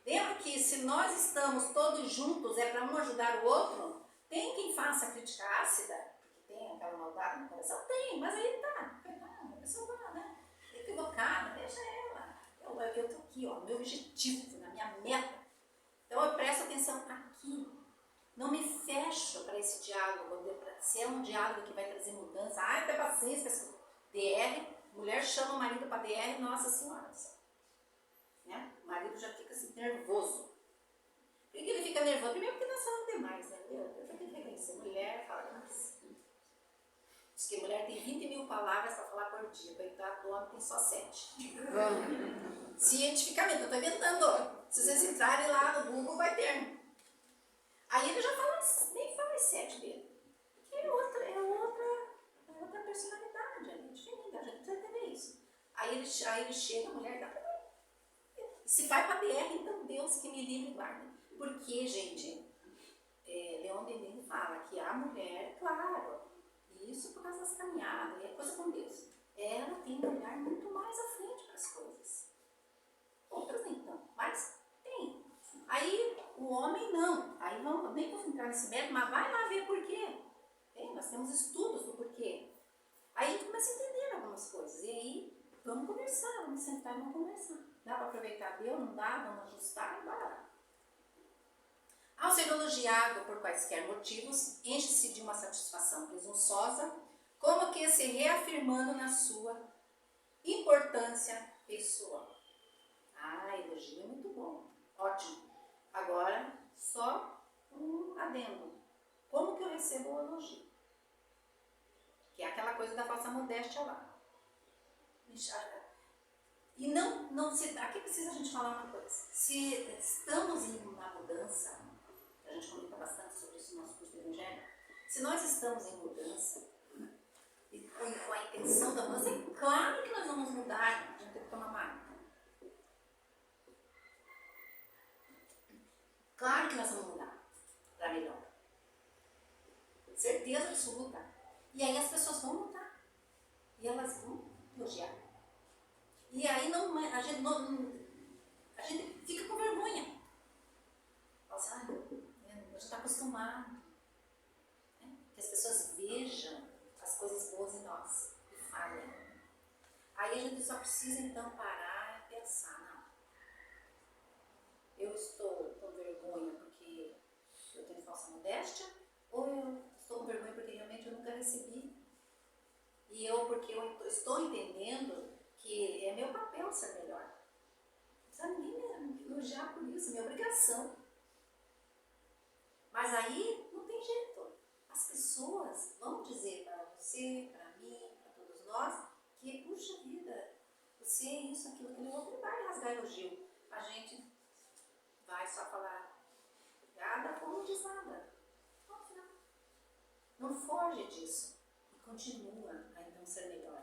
C: Lembra que se nós estamos todos juntos, é para um ajudar o outro, tem quem faça a crítica ácida, que tem aquela maldade no coração? Tem, mas aí tá. A pessoa vai, né? Equivocada, deixa ela. Eu tô aqui, ó, meu objetivo, na minha meta. Então eu presto atenção aqui. Não me fecho para esse diálogo. Se é um diálogo que vai trazer mudança, ai, tem paciência. DR, mulher chama o marido para DR, nossa senhora. Né? O marido já fica assim, nervoso. Por que ele fica nervoso? Primeiro porque nós falamos demais, né? Eu tenho que reconhecer, mulher fala demais. Diz que mulher tem 20.000 palavras para falar por dia, coitado do homem tem só 7. Cientificamente, eu estou inventando. Se vocês entrarem lá no Google, vai ter. Aí ele já fala, nem fala as 7 dele. Porque é outra personalidade ali, diferente, a gente precisa entender isso. Aí ele chega, a mulher dá pra ele. Se vai para DR, então Deus que me livre e guarda. Porque, gente, Leon Denis fala que a mulher, claro, isso por causa das caminhadas, é coisa com Deus. Ela tem um olhar muito mais à frente para as coisas. Outras nem tanto, mas tem. Aí o homem não. Aí vamos, nem vou entrar nesse método, mas vai lá ver por quê. Nós temos estudos do porquê. Aí a gente começa a entender algumas coisas. E aí vamos conversar, vamos sentar e vamos conversar. Dá para aproveitar Deus? Não dá? Vamos ajustar? Bora lá. Ao ser elogiado por quaisquer motivos, enche-se de uma satisfação presunçosa, como que se reafirmando na sua importância pessoal. Elogio é muito bom. Ótimo. Agora, só um adendo. Como que eu recebo o elogio? Que é aquela coisa da falsa modéstia lá. E não se, aqui precisa a gente falar uma coisa. Se estamos em uma mudança, a gente comenta bastante sobre isso no nosso curso de Evangelho, se nós estamos em mudança, e com a intenção da mudança, é claro que nós vamos mudar, a gente tem que tomar banho. Claro que nós vamos mudar para melhor. Certeza absoluta. E aí as pessoas vão mudar. E elas vão elogiar. E aí a gente fica com vergonha. Fala assim, a gente está acostumado. Né? Que as pessoas vejam as coisas boas em nós e falem. Aí a gente só precisa então parar e pensar, não. Eu estou com vergonha porque eu tenho falsa modéstia, ou eu estou com vergonha porque realmente eu nunca recebi. E porque eu estou entendendo que é meu papel ser melhor. Não precisa ninguém me elogiar por isso, é minha obrigação. Mas aí não tem jeito. As pessoas vão dizer para você, para mim, para todos nós, que, puxa vida, você é isso, aquilo, aquele outro, não vai rasgar elogio. A gente vai só falar nada como diz nada. Não foge disso. E continua a então ser melhor.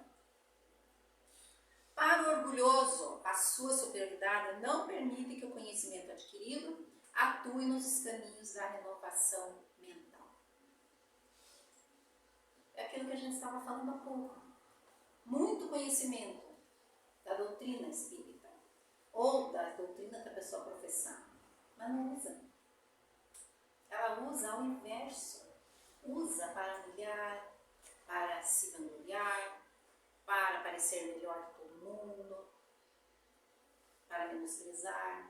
C: Para o orgulhoso, a sua superioridade não permite que o conhecimento adquirido atue nos caminhos da renovação mental. É aquilo que a gente estava falando há pouco. Muito conhecimento da doutrina espírita ou da doutrina que a pessoa professar, mas não usa. Ela usa ao inverso. Usa para humilhar, para se vangloriar, para parecer melhor que todo mundo, para menosprezar.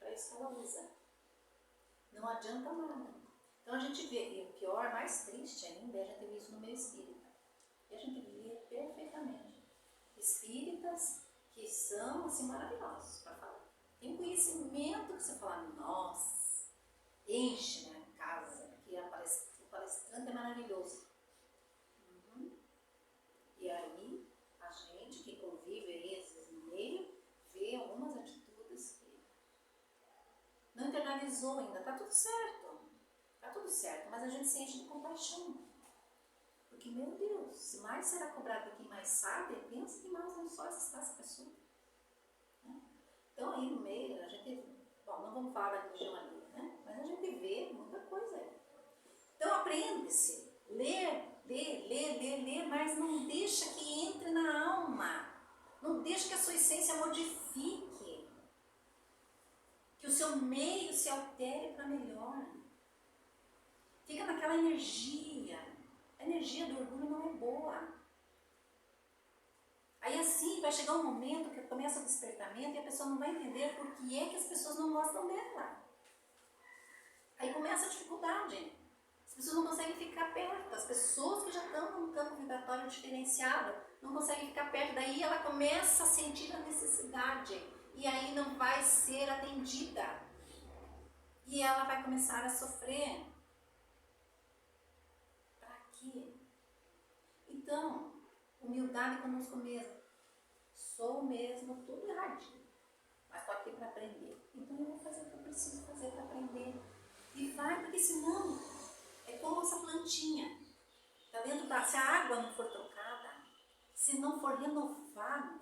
C: Para isso que ela usa. Não adianta nada. Então a gente vê, e o pior, mais triste ainda, é a gente ver isso no meio espírita. E a gente vê perfeitamente. Espíritas que são assim maravilhosos para falar. Tem conhecimento que você fala, nossa, enche na casa, porque o palestrante é maravilhoso. E aí, a gente que convive aí, às vezes no meio, vê algumas atitudes que não internalizou ainda. Tá tudo certo, mas a gente se enche de compaixão. Porque, meu Deus, se mais será cobrado do que mais sabe, pensa que mais lençóis está essa pessoa. Né? Então, aí no meio, a gente, bom, não vamos falar da religião ali, né? Mas a gente vê muita coisa aí. Então, aprende-se, lê, mas não deixa que entre na alma. Não deixa que a sua essência modifique. Que o seu meio se altere para melhor. Fica naquela energia. A energia do orgulho não é boa. Aí assim vai chegar um momento que começa o despertamento e a pessoa não vai entender por que é que as pessoas não gostam dela. Aí começa a dificuldade. As pessoas não conseguem ficar perto. As pessoas que já estão num campo vibratório diferenciado não conseguem ficar perto. Daí ela começa a sentir a necessidade. E aí não vai ser atendida. E ela vai começar a sofrer. Para quê? Então, humildade conosco mesmo. Sou mesmo tudo erradinho. Mas estou aqui para aprender. Então eu vou fazer o que eu preciso fazer para aprender. E vai, porque senão é como essa plantinha. Tá dentro da, se a água não for trocada, se não for renovada,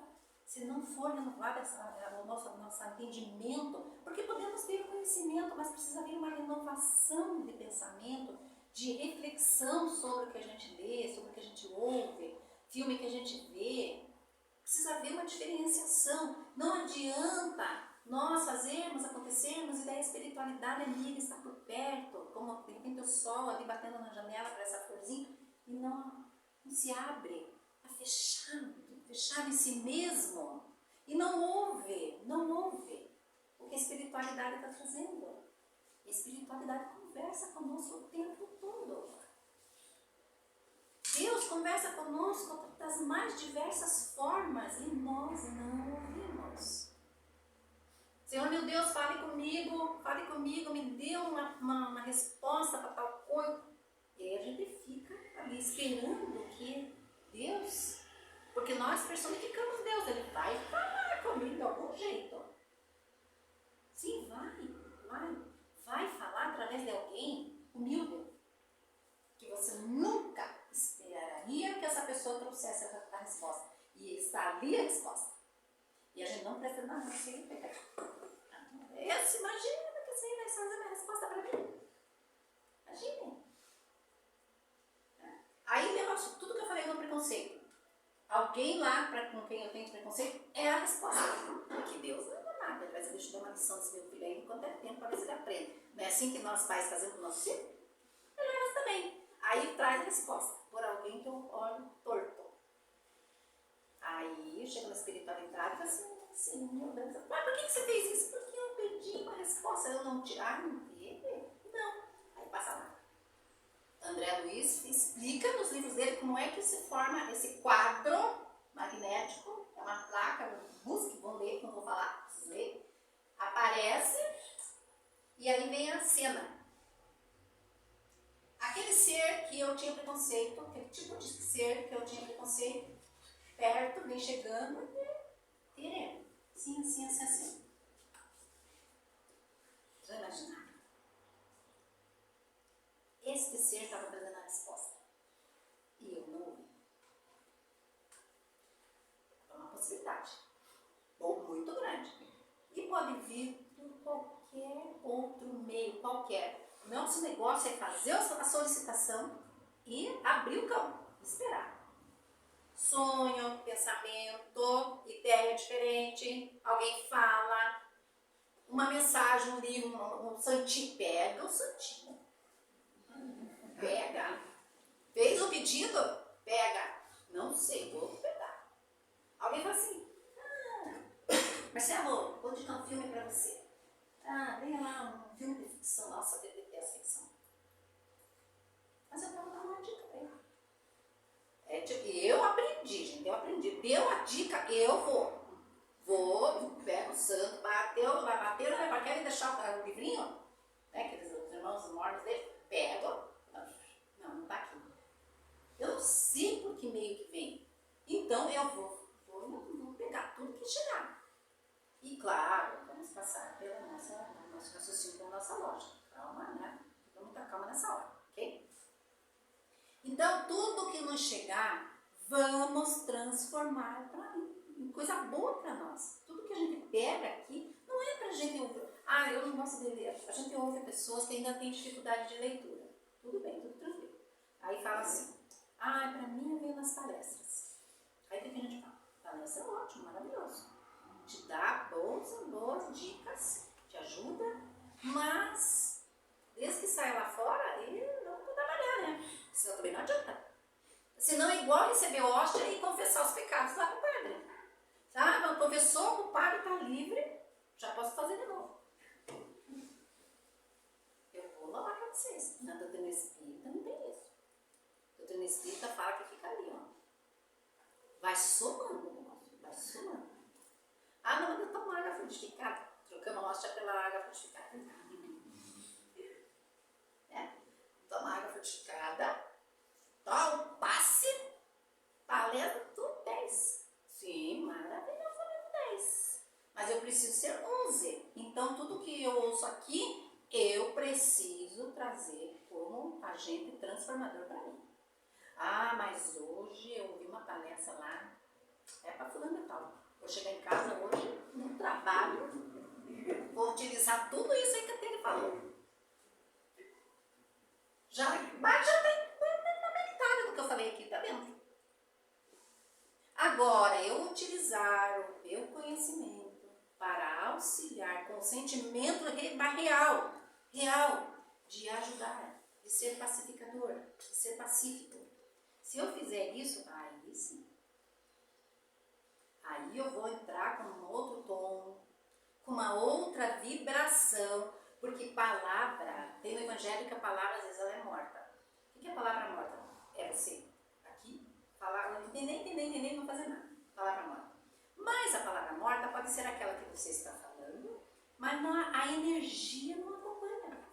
C: o nosso entendimento, porque podemos ter conhecimento, mas precisa haver uma renovação de pensamento, de reflexão sobre o que a gente lê, sobre o que a gente ouve, filme que a gente vê. Precisa haver uma diferenciação. Não adianta nós fazermos, acontecermos, e daí a espiritualidade amiga está por perto, como de repente o sol ali batendo na janela para essa florzinha, e não se abre, está fechado em si mesmo, e não ouve o que a espiritualidade está trazendo. A espiritualidade conversa conosco o tempo todo. Deus conversa conosco das mais diversas formas, e nós não ouvimos. Senhor, meu Deus, fale comigo, me dê uma resposta para tal coisa. E aí a gente fica ali esperando que Deus, porque nós personificamos Deus, Ele vai falar comigo de algum jeito. Sim, vai falar através de alguém humilde, que você nunca esperaria que essa pessoa trouxesse a resposta. E está ali a resposta. E a gente não presta nada, imagina que você vai fazer uma resposta para mim. Imagine. Aí, negócio, tudo que eu falei no preconceito, alguém lá com quem eu tenho preconceito é a resposta. Porque Deus não é nada, ele vai dizer, deixa eu dar uma lição desse meu filho aí enquanto é tempo para ver se ele aprende. Não é assim que nós pais fazemos com o nosso filho? Ele faz também. Aí traz a resposta por alguém que eu olho torto. Aí chega na espiritualidade e fala assim, meu Deus, mas por que você fez isso? Porque eu pedi uma resposta, eu não tirar, não teve? Não. Aí passa lá. André Luiz explica nos livros dele como é que se forma esse quadro magnético, é uma placa, busque, vão ler, não vou falar, preciso ler. Aparece e aí vem a cena. Aquele ser que eu tinha preconceito, aquele tipo de ser que eu tinha preconceito, perto, vem chegando, querendo. Sim. Já imaginaram? Este ser estava trazendo a resposta. E eu não ouvi. É uma possibilidade. Ou muito grande. E pode vir por qualquer outro meio, qualquer. Nosso negócio é fazer a solicitação e abrir o campo, esperar. Sonho, pensamento, ideia diferente, alguém fala, uma mensagem, um livro, um santinho, pega o santinho. Pega. Fez o pedido? Pega. Não sei, vou pegar. Alguém fala assim, Marcelo, vou indicar um filme pra você. Venha lá, um filme de ficção. Nossa, eu detesto ficção. Mas eu vou dar uma dica pra ele. Eu aprendi, gente, Deu a dica, eu vou. Pego o santo, bateu, vai bater, não vai para querer deixar o livrinho, né, que os irmãos mortos tudo que nos chegar, vamos transformar em coisa boa para nós. Tudo que a gente pega aqui, não é para a gente ouvir. Ah, eu não gosto de ler. A gente ouve pessoas que ainda têm dificuldade de leitura. Tudo bem, tudo tranquilo. Aí fala assim, ah, para mim eu venho nas palestras. Aí o que a gente fala? Palestra é ótimo, maravilhoso. Te dá boas dicas, te ajuda, mas desde que saia lá fora, ele não pode trabalhar, né? Senão também não adianta. Senão é igual receber hóstia e confessar os pecados lá com o padre. Tá? Confessou, o padre está livre, já posso fazer de novo. Eu vou lavar para vocês. Na doutrina espírita não tem isso. A doutrina espírita fala que fica ali, ó. Vai somando o negócio, vai somando. Ah, não, eu tomo água frutificada. Trocamos a hóstia pela água frutificada. Toma água frutificada. Toma, passe. Palestra, tudo 10. Sim, maravilhosamente 10. Mas eu preciso ser 11. Então, tudo que eu ouço aqui, eu preciso trazer como agente transformador para mim. Ah, mas hoje eu ouvi uma palestra lá. É para fulano e tal. Vou chegar em casa hoje, no trabalho, vou utilizar tudo isso aí que a Tere falou. Mas já tem na metade do que eu falei aqui, tá dentro. Agora, eu utilizar o meu conhecimento para auxiliar com o sentimento real, de ajudar, de ser pacificador, de ser pacífico. Se eu fizer isso, aí sim. Aí eu vou entrar com um outro tom, com uma outra vibração, porque palavra, tem no Evangelho que a palavra às vezes ela é morta. O que é a palavra morta? É você aqui, falar, não entender, não fazer nada. Palavra morta. Mas a palavra morta pode ser aquela que você está falando, mas a energia não acompanha.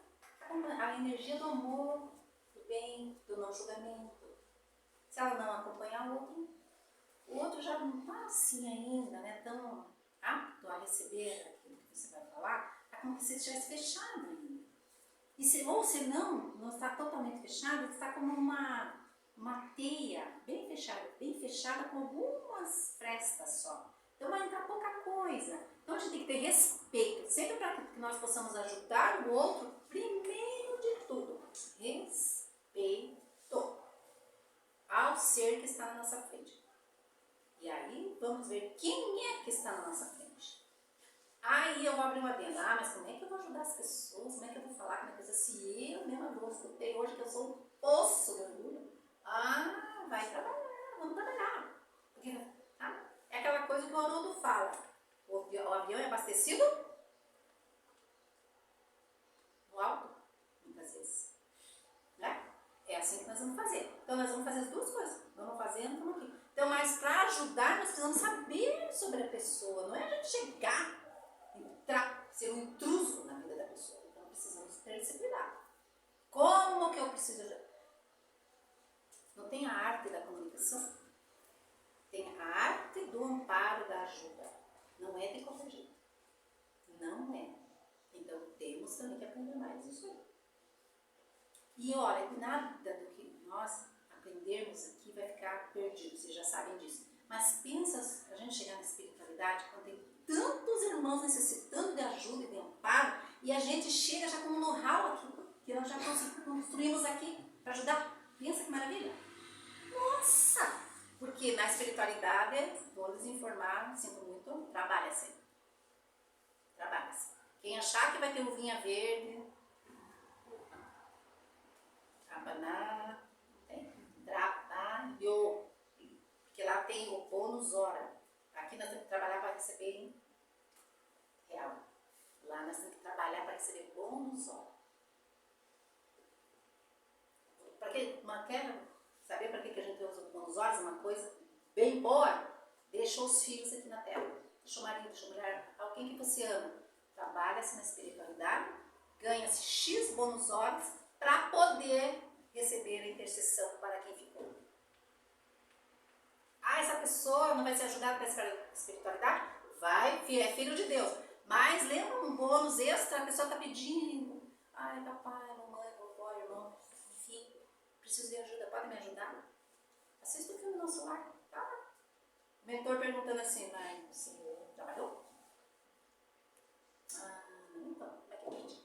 C: A energia do amor, do bem, do não julgamento. Se ela não acompanhar o outro já não está assim ainda, né, tão apto a receber aquilo que você vai falar, é como se você estivesse fechado ainda. Ou se não está totalmente fechado, está como uma teia bem fechada com algumas frestas só. Então vai entrar pouca coisa. Então a gente tem que ter respeito, sempre para que nós possamos ajudar o outro, primeiro de tudo, respeito ao ser que está na nossa frente. E aí vamos ver quem é que está na nossa frente. Aí eu vou abrir uma adenda. Ah, mas como é que eu vou ajudar as pessoas? Como é que eu vou falar? Como é que eu vou... Se eu mesma vou, escutei hoje que eu sou um poço de orgulho. Ah, vai trabalhar, vamos trabalhar. Porque é aquela coisa que o Haroldo fala. O avião é abastecido no alto, muitas vezes. Né? É assim que nós vamos fazer. Então nós vamos fazer as duas coisas. Vamos fazendo como aqui. Então, mas para ajudar, nós precisamos saber sobre a pessoa. Não é a gente chegar, entrar, ser um intruso na vida da pessoa. Então, precisamos ter esse cuidado. Como que eu preciso ajudar? Não tem a arte da comunicação? Tem a arte do amparo, da ajuda. Não é de qualquer jeito. Não é. Então, temos também que aprender mais isso aí. E olha, nada do que nós aprendermos aqui vai ficar perdido, vocês já sabem disso. Mas pensa a gente chegar na espiritualidade, quando tem tantos irmãos necessitando de ajuda e de amparo, e a gente chega já com um know-how aqui, que nós já construímos aqui para ajudar. Pensa que maravilha. Nossa! Porque na espiritualidade, vou lhes informar, sinto muito, trabalha-se. Trabalha-se. Quem achar que vai ter uvinha verde, abanar, trabalho, porque lá tem o bônus hora. Aqui nós temos que trabalhar para receber em real. Lá nós temos que trabalhar para receber bônus hora. Quer saber para que a gente usa o bônus horas? Uma coisa bem boa. Deixa os filhos aqui na terra. Deixa o marido, deixa a mulher, alguém que você ama. Trabalha-se na espiritualidade, ganha-se X bônus horas para poder receber a intercessão para quem ficou. Ah, essa pessoa não vai ser ajudada pela espiritualidade? Vai, é filho de Deus. Mas lembra um bônus extra, a pessoa está pedindo. Ai, papai, mamãe, vovó, irmão, enfim, preciso de ajuda, pode me ajudar? Assista o filme no celular. Tá? O mentor perguntando assim, mas você trabalhou? Então, vai que acredita.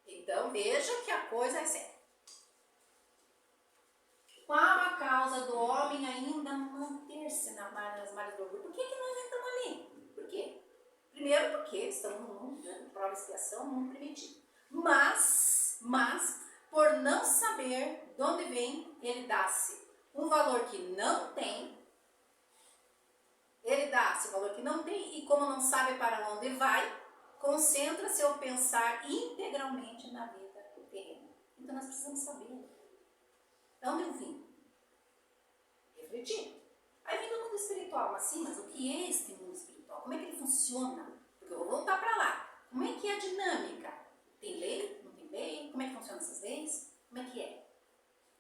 C: Então, veja que a coisa é séria. Qual a causa do homem ainda manter-se nas malhas do orgulho? Por que nós entramos ali? Por quê? Primeiro porque estamos num mundo de prova e expiação, num mundo primitivo. Mas, por não saber de onde vem, ele dá-se um valor que não tem. Ele dá-se um valor que não tem e como não sabe para onde vai, concentra seu pensar integralmente na vida terrena. Então nós precisamos saber. De onde eu vim? Refletir. Aí vem do mundo espiritual, mas sim, mas o que é este mundo espiritual? Como é que ele funciona? Porque eu vou voltar para lá. Como é que é a dinâmica? Tem lei? Não tem lei? Como é que funcionam essas leis? Como é que é?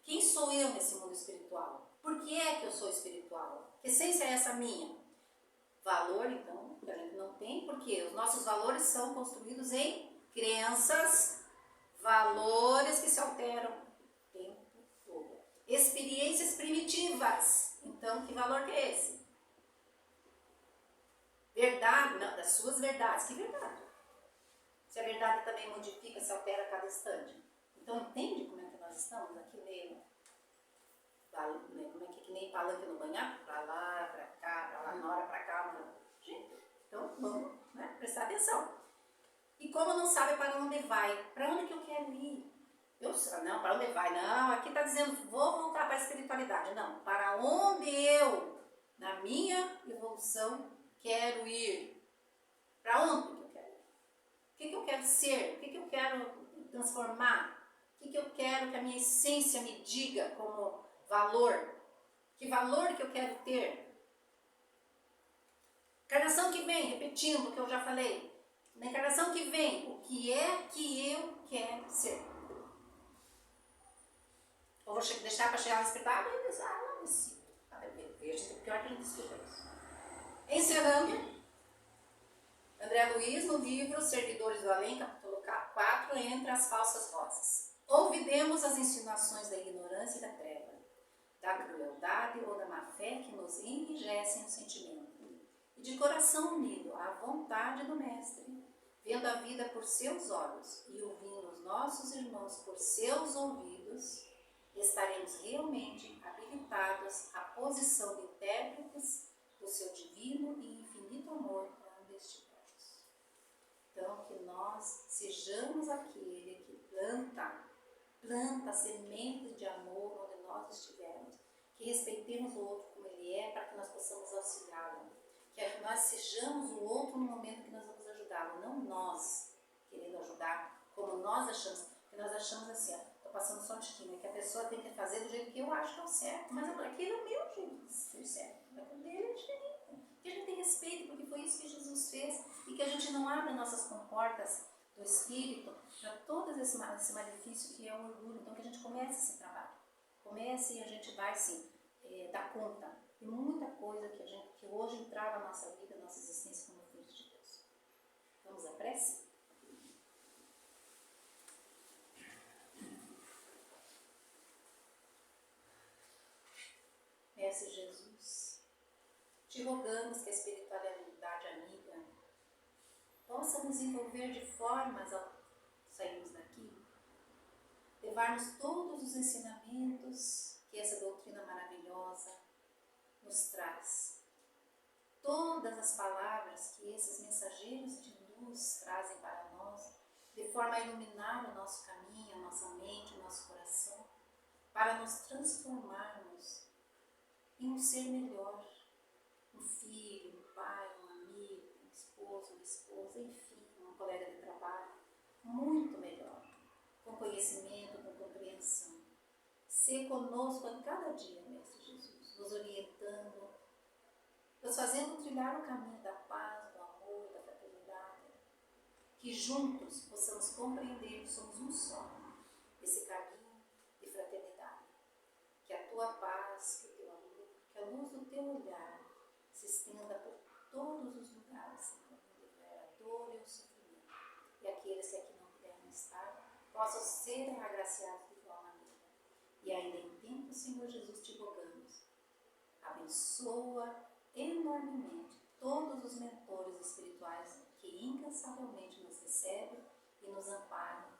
C: Quem sou eu nesse mundo espiritual? Por que é que eu sou espiritual? Que essência é essa minha? Valor, então, que a gente não tem, porque os nossos valores são construídos em crenças, valores que se alteram o tempo todo. Experiências primitivas. Então, que valor que é esse? Verdade, não, das suas verdades. Que verdade? Se a verdade também modifica, se altera a cada instante. Então, entende como é que nós estamos aqui meio, como é que nem palanque no banhar? Pra lá, na hora, pra cá. Gente, então, vamos prestar atenção. E como não sabe para onde vai, para onde que eu quero ir? Não, para onde vai? Não, aqui está dizendo, vou voltar para a espiritualidade. Não, para onde eu, na minha evolução, quero ir? Para onde que eu quero ir? O que eu quero ser? O que eu quero transformar? O que eu quero que a minha essência me diga como valor? Que valor que eu quero ter? Encarnação que vem, repetindo o que eu já falei. Na encarnação que vem, o que é que eu quero ser? Ou vou deixar para chegar no espetáculo e pensar, não decido. Veja, pior que a gente escuta isso. Encerrando, André Luiz, no livro Servidores do Além, capítulo 4, Entre as Falsas Rosas. Ouvidemos as insinuações da ignorância e da treva, da crueldade ou da má-fé que nos enrijecem o sentimento. E de coração unido à vontade do Mestre, vendo a vida por seus olhos e ouvindo os nossos irmãos por seus ouvidos, estaremos realmente habilitados à posição de intérpretes do seu divino e infinito amor onde estivermos. Então, que nós sejamos aquele que planta sementes de amor onde nós estivermos, que respeitemos o outro como ele é, para que nós possamos auxiliá-lo, que nós sejamos o outro no momento que nós vamos ajudá-lo, não nós querendo ajudar como nós achamos, porque nós achamos assim, estou passando só um tiquinho, que a pessoa tem que fazer do jeito que eu acho que é o certo, mas aquele é o meu jeito de ser certo, mas o dele é diferente. Que a gente tem respeito, porque foi isso que Jesus fez, e que a gente não abra nossas comportas do Espírito para todo esse malefício que é o orgulho. Então que a gente comece esse trabalho, comece e a gente vai sim dar conta de muita coisa que hoje entrava na nossa vida, na nossa existência como filhos de Deus. Vamos à prece? Mestre Jesus, te rogamos que a espiritualidade amiga possa nos envolver de formas ao sairmos daqui, levarmos todos os ensinamentos que essa doutrina maravilhosa nos traz, todas as palavras que esses mensageiros de luz trazem para nós, de forma a iluminar o nosso caminho, a nossa mente, o nosso coração, para nos transformarmos em um ser melhor, um filho, um pai, um amigo, um esposo, uma esposa, enfim, um colega de trabalho, muito melhor, com conhecimento, com compreensão. Ser conosco a cada dia, Mestre Jesus, nos orientando, nos fazendo trilhar o caminho da paz, do amor, da fraternidade, que juntos possamos compreender que somos um só, esse caminho de fraternidade, que a tua paz, que o teu amor, que a luz do teu olhar se estenda por todos os lugares, Senhor, onde houver a dor e o sofrimento, e aqueles que aqui não puderam estar, possam ser agraciados de igual maneira. E ainda em tempo, Senhor Jesus, te rogamos, abençoa enormemente todos os mentores espirituais que incansavelmente nos recebem e nos amparam